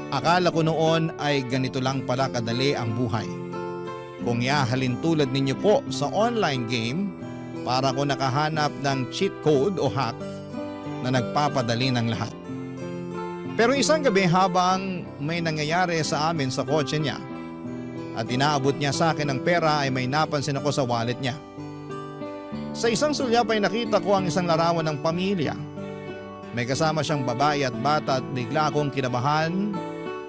Akala ko noon ay ganito lang pala kadali ang buhay. Kung iahalin tulad ninyo po sa online game, para ko nakahanap ng cheat code o hack na nagpapadali ng lahat. Pero isang gabi habang may nangyayari sa amin sa kotse niya at inaabot niya sa akin ng pera ay may napansin ako sa wallet niya. Sa isang sulyap ay nakita ko ang isang larawan ng pamilya. May kasama siyang babae at bata at bigla akong kinabahan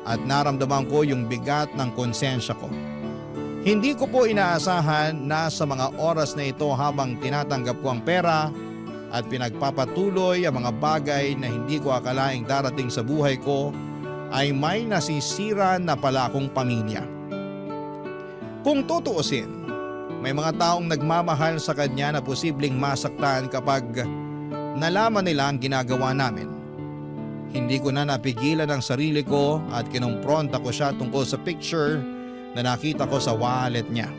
at naramdaman ko yung bigat ng konsensya ko. Hindi ko po inaasahan na sa mga oras na ito habang tinatanggap ko ang pera at pinagpapatuloy ang mga bagay na hindi ko akalaing darating sa buhay ko ay may nasisira na pala akong pamilya. Kung tutuusin, May mga taong nagmamahal sa kanya na posibleng masaktan kapag nalaman nila ang ginagawa namin. Hindi ko na napigilan ang sarili ko at kinumpronta ko siya tungkol sa picture na nakita ko sa wallet niya.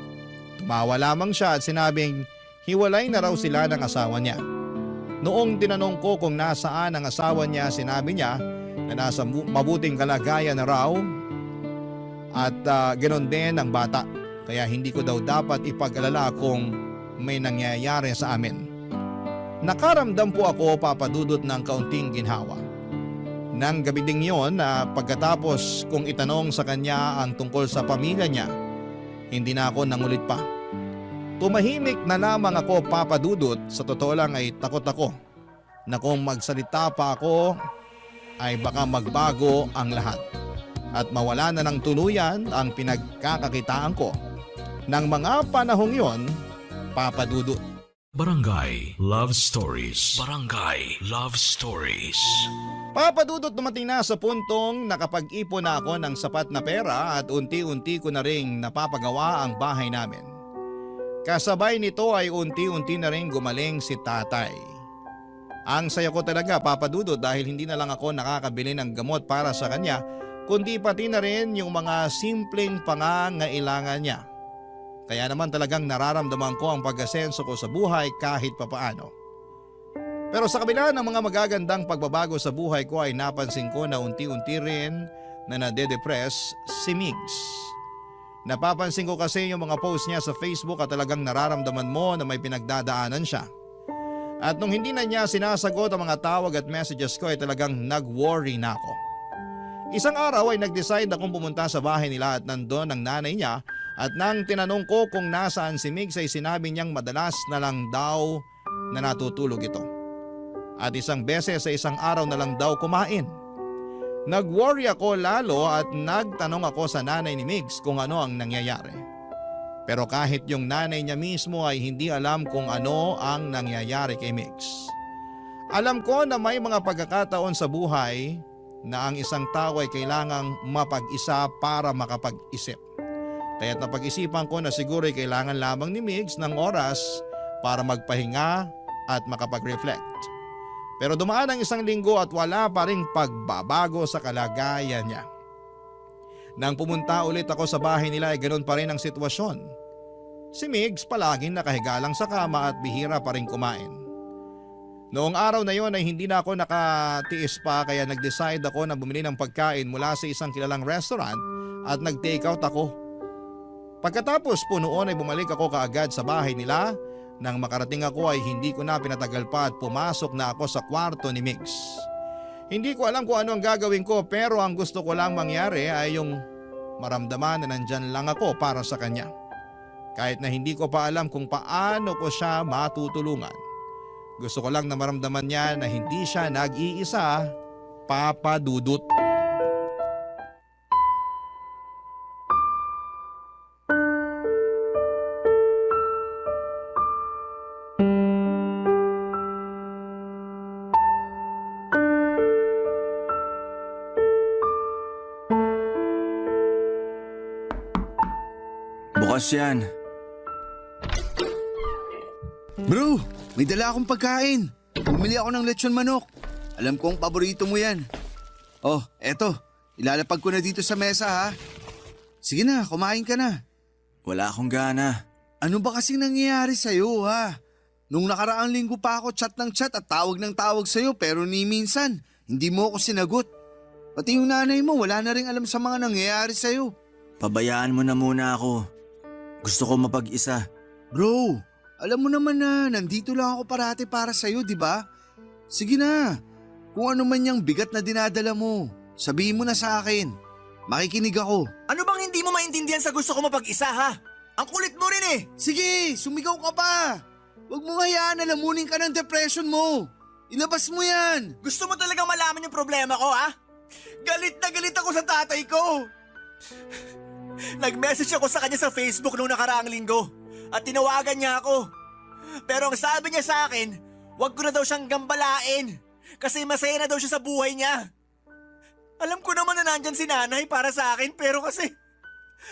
Tumawa lamang siya at sinabing hiwalay na raw sila ng asawa niya. Noong tinanong ko kung nasaan ang asawa niya, sinabi niya na nasa mabuting kalagayan na raw at ganoon din ang bata. Kaya hindi ko daw dapat ipag-alala kung may nangyayari sa amin. Nakaramdam po ako, Papa Dudut, ng kaunting ginhawa. Nang gabi ding yon na pagkatapos kong itanong sa kanya ang tungkol sa pamilya niya, hindi na ako nangulit pa. Tumahimik na lamang ako, Papa Dudut. Sa totoo lang ay takot ako na kung magsalita pa ako ay baka magbago ang lahat at mawala na ng tuluyan ang pinagkakakitaan ko. Nang mga panahong yon, Papa Dudut. Barangay Love Stories. Barangay Love Stories. Papa Dudut, dumating na sa puntong nakapag-ipon na ako ng sapat na pera at unti-unti ko na ring napapagawa ang bahay namin. Kasabay nito ay unti-unti na ring gumaling si tatay. Ang saya ko talaga, Papa Dudut, dahil hindi na lang ako nakakabili ng gamot para sa kanya, kundi pati na rin yung mga simpleng pangangailangan niya. Kaya naman talagang nararamdaman ko ang pag-asenso ko sa buhay kahit papaano. Pero sa kabila ng mga magagandang pagbabago sa buhay ko ay napansin ko na unti-unti rin na nade-depress si Migs. Napapansin ko kasi yung mga post niya sa Facebook at talagang nararamdaman mo na may pinagdadaanan siya. At nung hindi na niya sinasagot ang mga tawag at messages ko ay talagang nag-worry na ako. Isang araw ay nag-decide akong pumunta sa bahay nila at nandun ang nanay niya. At nang tinanong ko kung nasaan si Migs ay sinabi niyang madalas na lang daw na natutulog ito. At isang beses sa isang araw na lang daw kumain. Nag-worry ako lalo at nagtanong ako sa nanay ni Migs kung ano ang nangyayari. Pero kahit yung nanay niya mismo ay hindi alam kung ano ang nangyayari kay Migs. Alam ko na may mga pagkakataon sa buhay na ang isang tao ay kailangang mapag-isa para makapag-isip. Kaya't napag-isipan ko na siguro ay kailangan lamang ni Migs ng oras para magpahinga at makapag-reflect. Pero dumaan ang isang linggo at wala pa ring pagbabago sa kalagayan niya. Nang pumunta ulit ako sa bahay nila ay ganoon pa rin ang sitwasyon. Si Migs palaging nakahiga lang sa kama at bihira pa rin kumain. Noong araw na yon ay hindi na ako nakatiis pa kaya nag-decide ako na bumili ng pagkain mula sa isang kilalang restaurant at nag-take out ako. Pagkatapos po noon ay bumalik ako kaagad sa bahay nila. Nang makarating ako ay hindi ko na pinatagal pa at pumasok na ako sa kwarto ni Migs. Hindi ko alam kung ano ang gagawin ko pero ang gusto ko lang mangyari ay yung maramdaman na nandyan lang ako para sa kanya. Kahit na hindi ko pa alam kung paano ko siya matutulungan. Gusto ko lang na maramdaman niya na hindi siya nag-iisa, Papa Dudut. Bukas yan. Bro, may dala akong pagkain. Bumili ako ng lechon manok. Alam kong paborito mo yan. Oh, eto. Ilalapag ko na dito sa mesa ha. Sige na, kumain ka na. Wala akong gana. Ano ba kasing nangyayari sa'yo ha? Nung nakaraang linggo pa ako chat ng chat at tawag ng tawag sa'yo pero ni minsan, hindi mo ako sinagot. Pati yung nanay mo wala na rin alam sa mga nangyayari sa'yo. Pabayaan mo na muna ako. Gusto ko mapag-isa. Bro, alam mo naman na nandito lang ako parati para sa'yo, di ba? Sige na, kung ano man yung bigat na dinadala mo, sabihin mo na sa akin. Makikinig ako. Ano bang hindi mo maintindihan sa gusto ko mapag-isa ha? Ang kulit mo rin eh. Sige, sumigaw ka pa. Huwag mo hayaan na lamunin ka ng depression mo. Ilabas mo yan. Gusto mo talagang malaman yung problema ko ha? Galit na galit ako sa tatay ko. Nag-message ako sa kanya sa Facebook nung nakaraang linggo at tinawagan niya ako. Pero ang sabi niya sa akin, wag ko na daw siyang gambalain kasi masaya na daw siya sa buhay niya. Alam ko naman na nandyan si nanay para sa akin pero kasi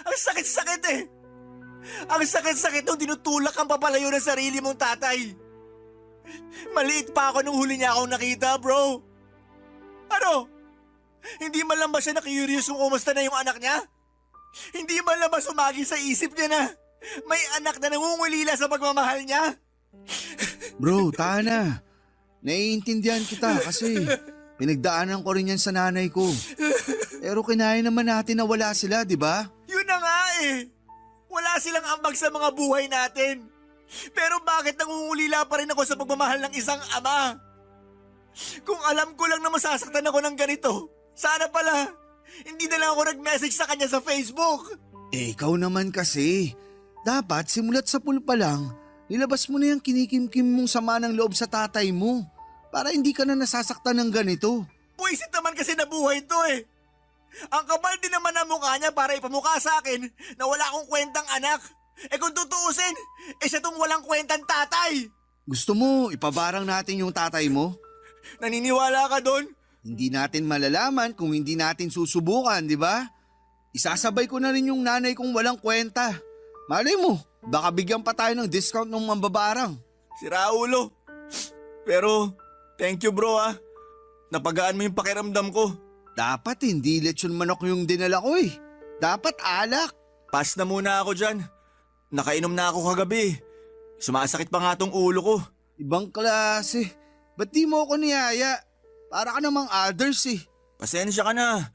ang sakit-sakit eh. Ang sakit-sakit nung tinutulak kang papalayo ng sarili mong tatay. Maliit pa ako nung huli niya akong nakita, bro. Ano? Hindi man lang ba siya na-curious kung kumusta na yung anak niya? Hindi man lang ba sumagi sa isip niya na may anak na nangungulila sa pagmamahal niya? Bro, Tana. Naiintindihan kita kasi pinagdaanan ko rin yan sa nanay ko. Pero kinaya naman natin na wala sila, di ba? Yun na nga eh. Wala silang ambag sa mga buhay natin. Pero bakit nangungulila pa rin ako sa pagmamahal ng isang ama? Kung alam ko lang na masasaktan ako ng ganito, sana pala, hindi na lang ako nag-message sa kanya sa Facebook. Eh, ikaw naman kasi. Dapat simulat sa pool pa lang, nilabas mo na yung kinikim-kim mong sama ng loob sa tatay mo para hindi ka na nasasaktan ng ganito. Puwisit naman kasi nabuhay to eh. Ang kapal din naman ang mukha niya para ipamukha sa akin na wala akong kwentang anak. Eh kung tutuusin, siya tong walang kwentang tatay. Gusto mo, ipabarang natin yung tatay mo? Naniniwala ka doon? Hindi natin malalaman kung hindi natin susubukan, di ba? Isasabay ko na rin yung nanay kong walang kwenta. Malay mo, baka bigyan pa tayo ng discount ng mambabarang. Si Raulo. Pero, thank you bro ah. Napagaan mo yung pakiramdam ko. Dapat hindi lechon manok yung dinala ko eh. Dapat alak. Pass na muna ako dyan. Nakainom na ako kagabi. Sumasakit pa nga tong ulo ko. Ibang klase. Ba't di mo ako niyaya? Para ka namang others eh. Pasensya ka na.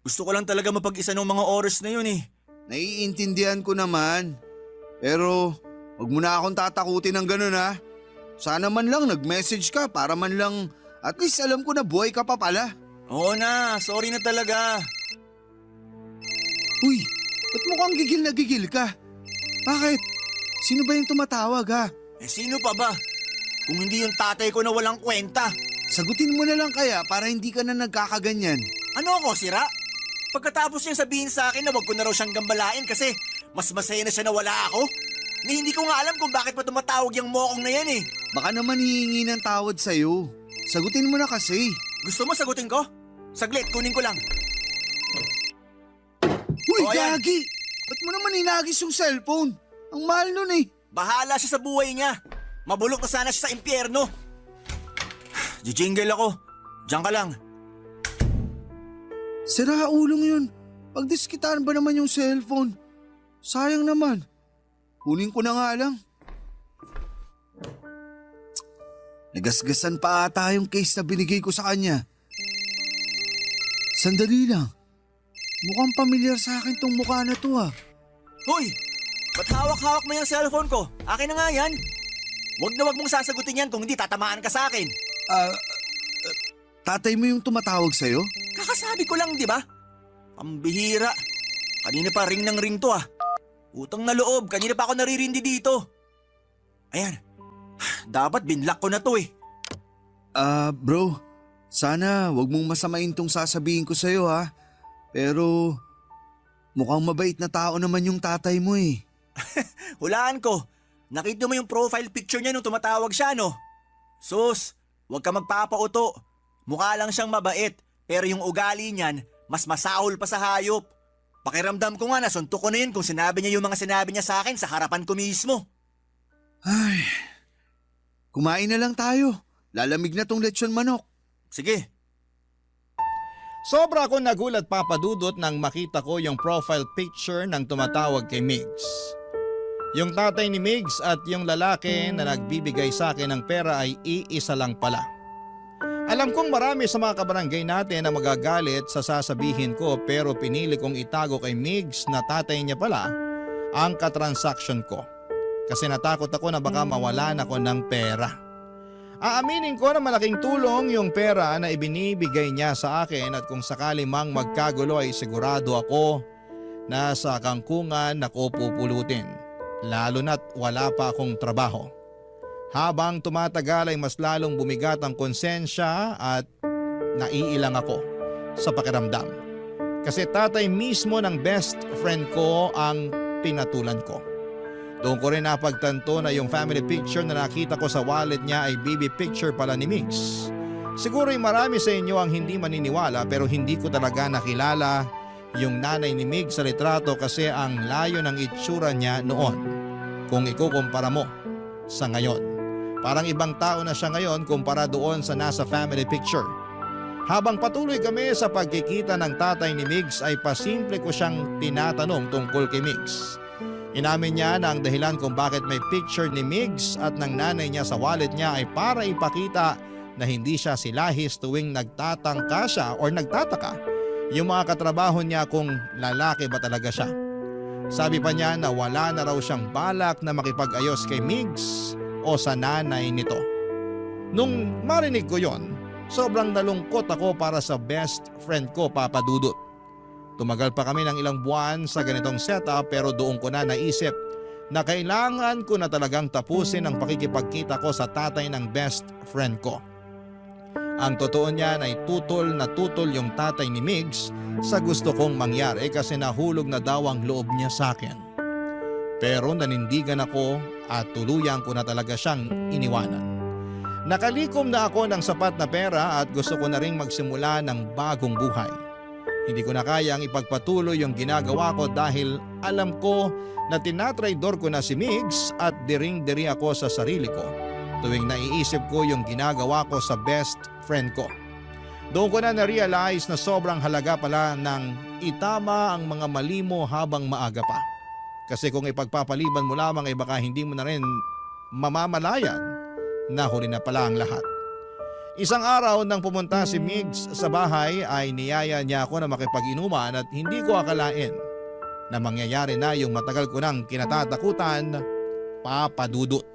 Gusto ko lang talaga mapag-isa ng mga oras na yun eh. Naiintindihan ko naman. Pero, wag mo na akong tatakutin ng ganun ha. Sana man lang nag-message ka para man lang at least alam ko na buhay ka pa pala. Oo na, sorry na talaga. Uy, ba't mukhang gigil na gigil ka? Bakit? Sino ba yung tumatawag ha? Eh sino pa ba? Kung hindi yung tatay ko na walang kwenta. Sagutin mo na lang kaya para hindi ka na nagkakaganyan. Ano ako, sira? Pagkatapos niya sabihin sa akin na wag ko na raw siyang gambalain kasi mas masaya na siya na wala ako. Ni hindi ko nga alam kung bakit pa tumatawag yung mokong na yan eh. Baka naman hihingi ng tawad sa'yo. Sagutin mo na kasi. Gusto mo sagutin ko? Saglit, kunin ko lang. Uy, O, ayan. Gagi! Ba't mo naman hinagis yung cellphone? Ang mahal nun eh. Bahala siya sa buhay niya. Mabulok na sana siya sa impyerno. Jijingle ako. Diyan ka lang. Sira ulong yun. Pagdiskitaan ba naman yung cellphone? Sayang naman. Kunin ko na nga lang. Nagasgasan pa ata yung case na binigay ko sa kanya. Sandali lang. Mukhang pamilyar sa akin tong mukha na to ah. Hoy! Ba't hawak-hawak mo yung cellphone ko? Akin na nga yan. Wag na wag mong sasagutin yan kung hindi tatamaan ka sa akin. Tatay mo yung tumatawag sa'yo? Kakasabi ko lang, di ba? Pambihira. Kanina pa ring ng ring to ah. Utang na loob, kanina pa ako naririndi dito. Ayan. Dapat binlock ko na to eh. Bro, sana wag mong masamain tong sasabihin ko sa'yo ha. Pero mukhang mabait na tao naman yung tatay mo eh. Hulaan ko. Nakita mo yung profile picture niya nung tumatawag siya, no? Sus, huwag ka magpapauto. Mukha lang siyang mabait, pero yung ugali niyan, mas masahol pa sa hayop. Pakiramdam ko nga nasuntok ko na yun kung sinabi niya yung mga sinabi niya sa akin sa harapan ko mismo. Ay, kumain na lang tayo. Lalamig na tong lechon manok. Sige. Sobra akong nagulat papadudot nang makita ko yung profile picture ng tumatawag kay Migs. Yung tatay ni Migs at yung lalaki na nagbibigay sa akin ng pera ay iisa lang pala. Alam kong marami sa mga kabarangay natin na magagalit sa sasabihin ko pero pinili kong itago kay Migs na tatay niya pala ang katransaksyon ko. Kasi natakot ako na baka mawalan ako ng pera. Aaminin ko na malaking tulong yung pera na ibinibigay niya sa akin at kung sakali mang magkagulo ay sigurado ako na sa kangkungan ako pupulutin. Lalo na't wala pa akong trabaho. Habang tumatagal ay mas lalong bumigat ang konsensya at naiilang ako sa pakiramdam. Kasi tatay mismo ng best friend ko ang pinatulan ko. Doon ko rin napagtanto na yung family picture na nakita ko sa wallet niya ay baby picture pala ni Migs. Siguro ay marami sa inyo ang hindi maniniwala pero hindi ko talaga nakilala yung nanay ni Mig sa litrato kasi ang layo ng itsura niya noon kung ikukumpara mo sa ngayon. Parang ibang tao na siya ngayon kumpara doon sa nasa family picture. Habang patuloy kami sa pagkikita ng tatay ni Migs ay pasimple ko siyang tinatanong tungkol kay Migs. Inamin niya na ang dahilan kung bakit may picture ni Migs at ng nanay niya sa wallet niya ay para ipakita na hindi siya silahis tuwing nagtatangka siya o nagtataka yung mga katrabaho niya kung lalaki ba talaga siya. Sabi pa niya na wala na raw siyang balak na makipag-ayos kay Migs o sa nanay nito. Nung marinig ko yon, sobrang nalungkot ako para sa best friend ko, Papa Dudut. Tumagal pa kami ng ilang buwan sa ganitong setup pero doon ko na naisip na kailangan ko na talagang tapusin ang pakikipagkita ko sa tatay ng best friend ko. Ang totoo niyan ay tutol na tutol yung tatay ni Migs sa gusto kong mangyari kasi nahulog na daw ang loob niya sa akin. Pero nanindigan ako at tuluyan ko na talaga siyang iniwanan. Nakalikom na ako ng sapat na pera at gusto ko na ring magsimula ng bagong buhay. Hindi ko na kayang ipagpatuloy yung ginagawa ko dahil alam ko na tinatraidor ko na si Migs at diring-diri ako sa sarili ko tuwing naiisip ko yung ginagawa ko sa best friend ko. Doon ko na na-realize na sobrang halaga pala ng itama ang mga mali mo habang maaga pa. Kasi kung ipagpapaliban mo lamang ay baka hindi mo na rin mamamalayan na huli na pala ang lahat. Isang araw nang pumunta si Migs sa bahay ay niyaya niya ako na makipag-inuman at hindi ko akalain na mangyayari na yung matagal ko nang kinatatakutan, Papa Dudut.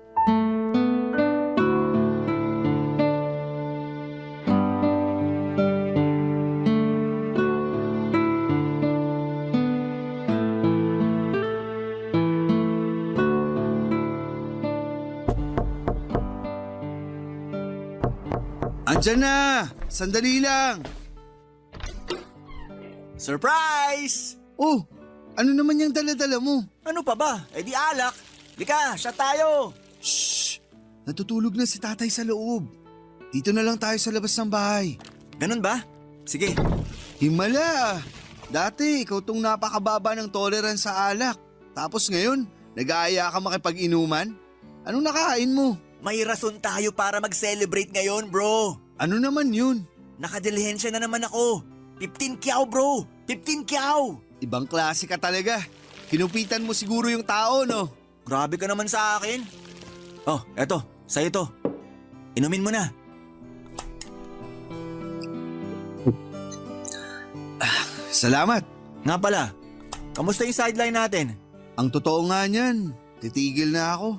Andyan na! Sandali lang! Surprise! Oh, ano naman yung dala-dala mo? Ano pa ba? Eh di alak. Lika, shot tayo. Shh! Natutulog na si tatay sa loob. Dito na lang tayo sa labas ng bahay. Ganun ba? Sige. Himala! Dati, ikaw tong napakababa ng tolerance sa alak. Tapos ngayon, nag-aaya ka makipag-inuman? Anong nakain mo? May rason tayo para mag-celebrate ngayon, bro. Ano naman yun? Nakadilihensya na naman ako. 15 kyaw, bro. 15 kyaw. Ibang klase ka talaga. Kinupitan mo siguro yung tao, no? Grabe ka naman sa akin. Oh, eto. Sa'yo to. Inumin mo na. Salamat. Nga pala, kamusta yung sideline natin? Ang totoo nga niyan, titigil na ako.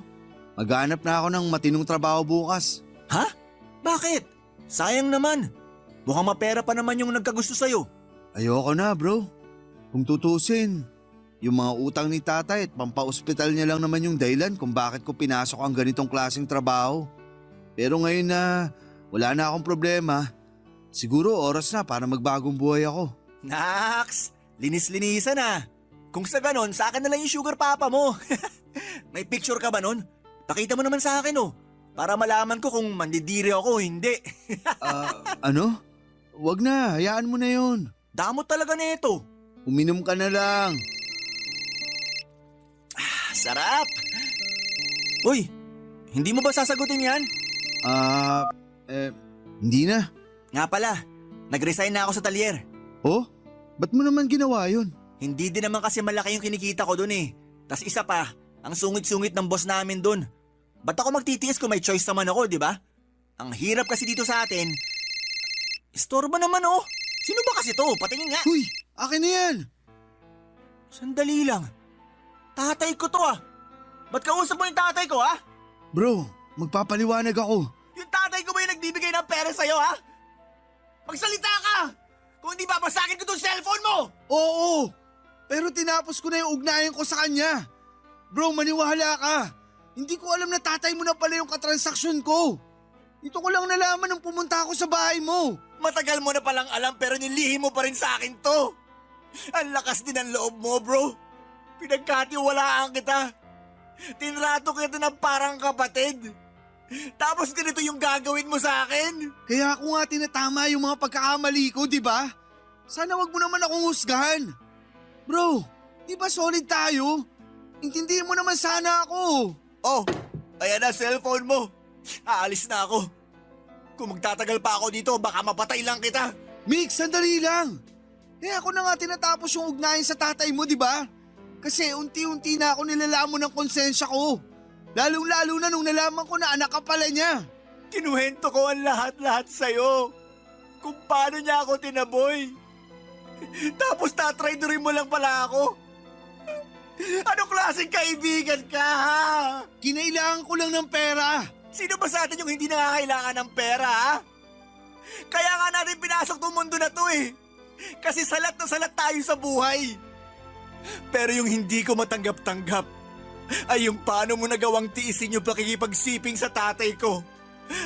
Maghanap na ako ng matinong trabaho bukas. Ha? Bakit? Sayang naman. Mukhang mapera pa naman yung nagkagusto sa'yo. Ayoko na, bro. Kung tutusin, yung mga utang ni tatay at pampa-ospital niya lang naman yung dahilan kung bakit ko pinasok ang ganitong klaseng trabaho. Pero ngayon na wala na akong problema, siguro oras na para magbagong buhay ako. Naks! Linis-linisan na. Kung sa ganon, sa akin na lang yung sugar papa mo. May picture ka ba nun? Pakita mo naman sa akin para malaman ko kung mandidiri ako o hindi. Ano? Wag na, hayaan mo na yun. Damot talaga nito. Uminom ka na lang. Sarap! Uy, hindi mo ba sasagutin yan? Hindi na. Nga pala, nag-resign na ako sa talyer. Oh? Ba't mo naman ginawa yun? Hindi din naman kasi malaki yung kinikita ko dun eh. Tas isa pa, ang sungit-sungit ng boss namin dun. Ba't ako magtitiis kung may choice naman ako, di ba? Ang hirap kasi dito sa atin. Istorbo naman oh. Sino ba kasi to? Patingin nga. Huy, akin na yan. Sandali lang. Tatay ko to ah. Ba't kausap mo yung tatay ko ah? Bro, magpapaliwanag ako. Yung tatay ko ba yung nagbibigay ng pera sa'yo ha? Magsalita ka! Kung hindi babasakin ko tong cellphone mo! Oo, pero tinapos ko na yung ugnayan ko sa kanya. Bro, maniwala ka. Hindi ko alam na tatay mo na pala yung katransaksyon ko. Ito ko lang nalaman nung pumunta ako sa bahay mo. Matagal mo na palang alam pero nilihim mo pa rin sa akin to. Ang lakas din ng loob mo, bro. Pinagkatiwalaan kita. Tinrato kita ng parang kapatid. Tapos ganito yung gagawin mo sa akin. Kaya ako nga tinatama yung mga pagkakamali ko, di ba? Sana wag mo naman akong husgahan. Bro, di ba solid tayo? Intindihin mo naman sana ako. Oh, ayan na cellphone mo. Aalis na ako. Kung magtatagal pa ako dito, baka mapatay lang kita. Mix, sandali lang. Ako na nga tinatapos yung ugnayan sa tatay mo, di ba? Kasi unti-unti na ako nilalamon ng konsensya ko. Lalong-lalo na nung nalaman ko na anak ka pala niya. Kinuwento ko ang lahat-lahat sa'yo. Kung paano niya ako tinaboy. Tapos tatraidorin mo lang pala ako. Anong klaseng kaibigan ka, ha? Kinailangan ko lang ng pera. Sino ba sa atin yung hindi nangangailangan ng pera, ha? Kaya nga natin pinasok tong mundo na to eh. Kasi salat na salat tayo sa buhay. Pero yung hindi ko matanggap-tanggap ay yung paano mo nagawang tiisin yung pakikipagsiping sa tatay ko.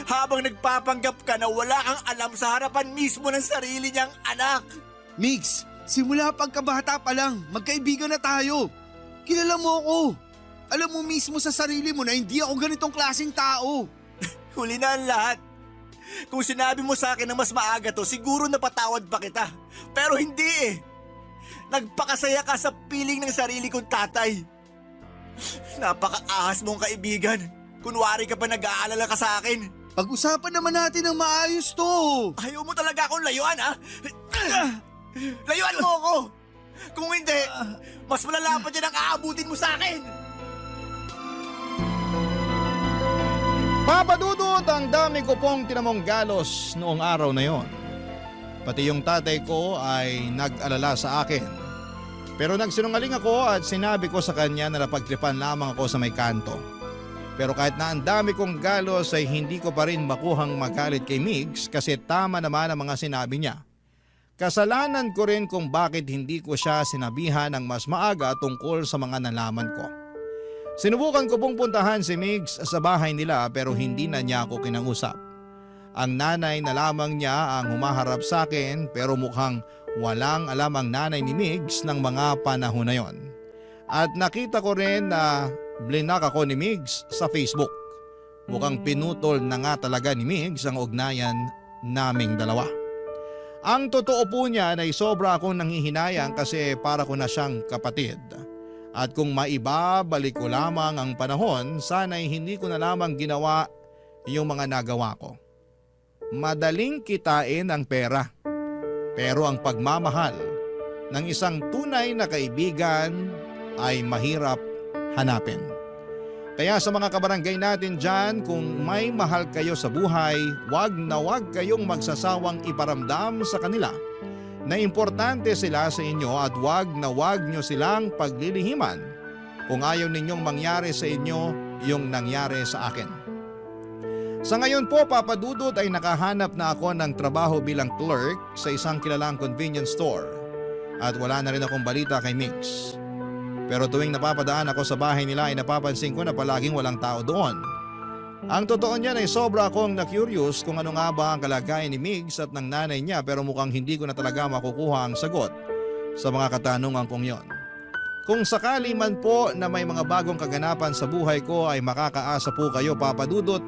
Habang nagpapanggap ka na wala kang alam sa harapan mismo ng sarili niyang anak. Mix, simula pagkabata pa lang, magkaibigan na tayo. Kilala mo ako. Alam mo mismo sa sarili mo na hindi ako ganitong klaseng tao. Huli na ang lahat. Kung sinabi mo sa akin na mas maaga to, siguro napatawad pa kita. Pero hindi eh. Nagpakasaya ka sa piling ng sarili kong tatay. Napakaahas mong kaibigan. Kunwari ka pa nag-aalala ka sa akin. Pag-usapan naman natin ng maayos to. Ayaw mo talaga akong layuan, ha? Layuan mo ako! Kung hindi, mas malala pa dyan ang aabutin mo sa akin! Papadudot, ang dami ko pong tinamong galos noong araw na yon. Pati yung tatay ko ay nag-alala sa akin. Pero nagsinungaling ako at sinabi ko sa kanya na napagtripan lamang ako sa may kanto. Pero kahit na ang dami kong galos ay hindi ko pa rin makuhang magalit kay Migs kasi tama naman ang mga sinabi niya. Kasalanan ko rin kung bakit hindi ko siya sinabihan ng mas maaga tungkol sa mga nalaman ko. Sinubukan ko pong puntahan si Migs sa bahay nila pero hindi na niya ako kinausap. Ang nanay na lamang niya ang humaharap sa akin pero mukhang walang alam ang nanay ni Migs ng mga panahon na yon. At nakita ko rin na blinak ako ni Migs sa Facebook. Mukhang pinutol na nga talaga ni Migs ang ugnayan naming dalawa. Ang totoo po niya ay sobra akong nanghihinayang kasi para ko na siyang kapatid. At kung maibabalik ko lamang ang panahon, sana'y hindi ko na lamang ginawa yung mga nagawa ko. Madaling kitain ang pera. Pero ang pagmamahal ng isang tunay na kaibigan ay mahirap hanapin. Kaya sa mga kabarangay natin dyan, kung may mahal kayo sa buhay, wag na wag kayong magsasawang iparamdam sa kanila na importante sila sa inyo at wag na wag nyo silang paglilihiman kung ayaw ninyong mangyari sa inyo yung nangyari sa akin. Sa ngayon po, Papadudot, ay nakahanap na ako ng trabaho bilang clerk sa isang kilalang convenience store at wala na rin akong balita kay Mix. Pero tuwing napapadaan ako sa bahay nila ay napapansin ko na palaging walang tao doon. Ang totoo niyan ay sobra akong na-curious kung ano nga ba ang kalagayan ni Migs at ng nanay niya pero mukhang hindi ko na talaga makukuha ang sagot sa mga katanungan kong yon. Kung sakali man po na may mga bagong kaganapan sa buhay ko ay makakaasa po kayo, Papadudot,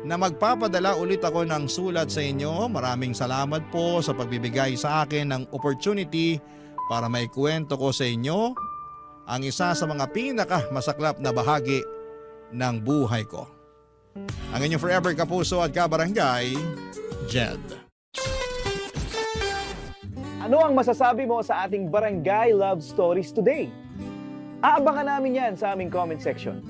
na magpapadala ulit ako ng sulat sa inyo. Maraming salamat po sa pagbibigay sa akin ng opportunity para may kwento ko sa inyo ang isa sa mga pinakamasaklap na bahagi ng buhay ko. Ang inyong forever kapuso at kabarangay, Jed. Ano ang masasabi mo sa ating Barangay Love Stories today? Aabangan namin yan sa aming comment section.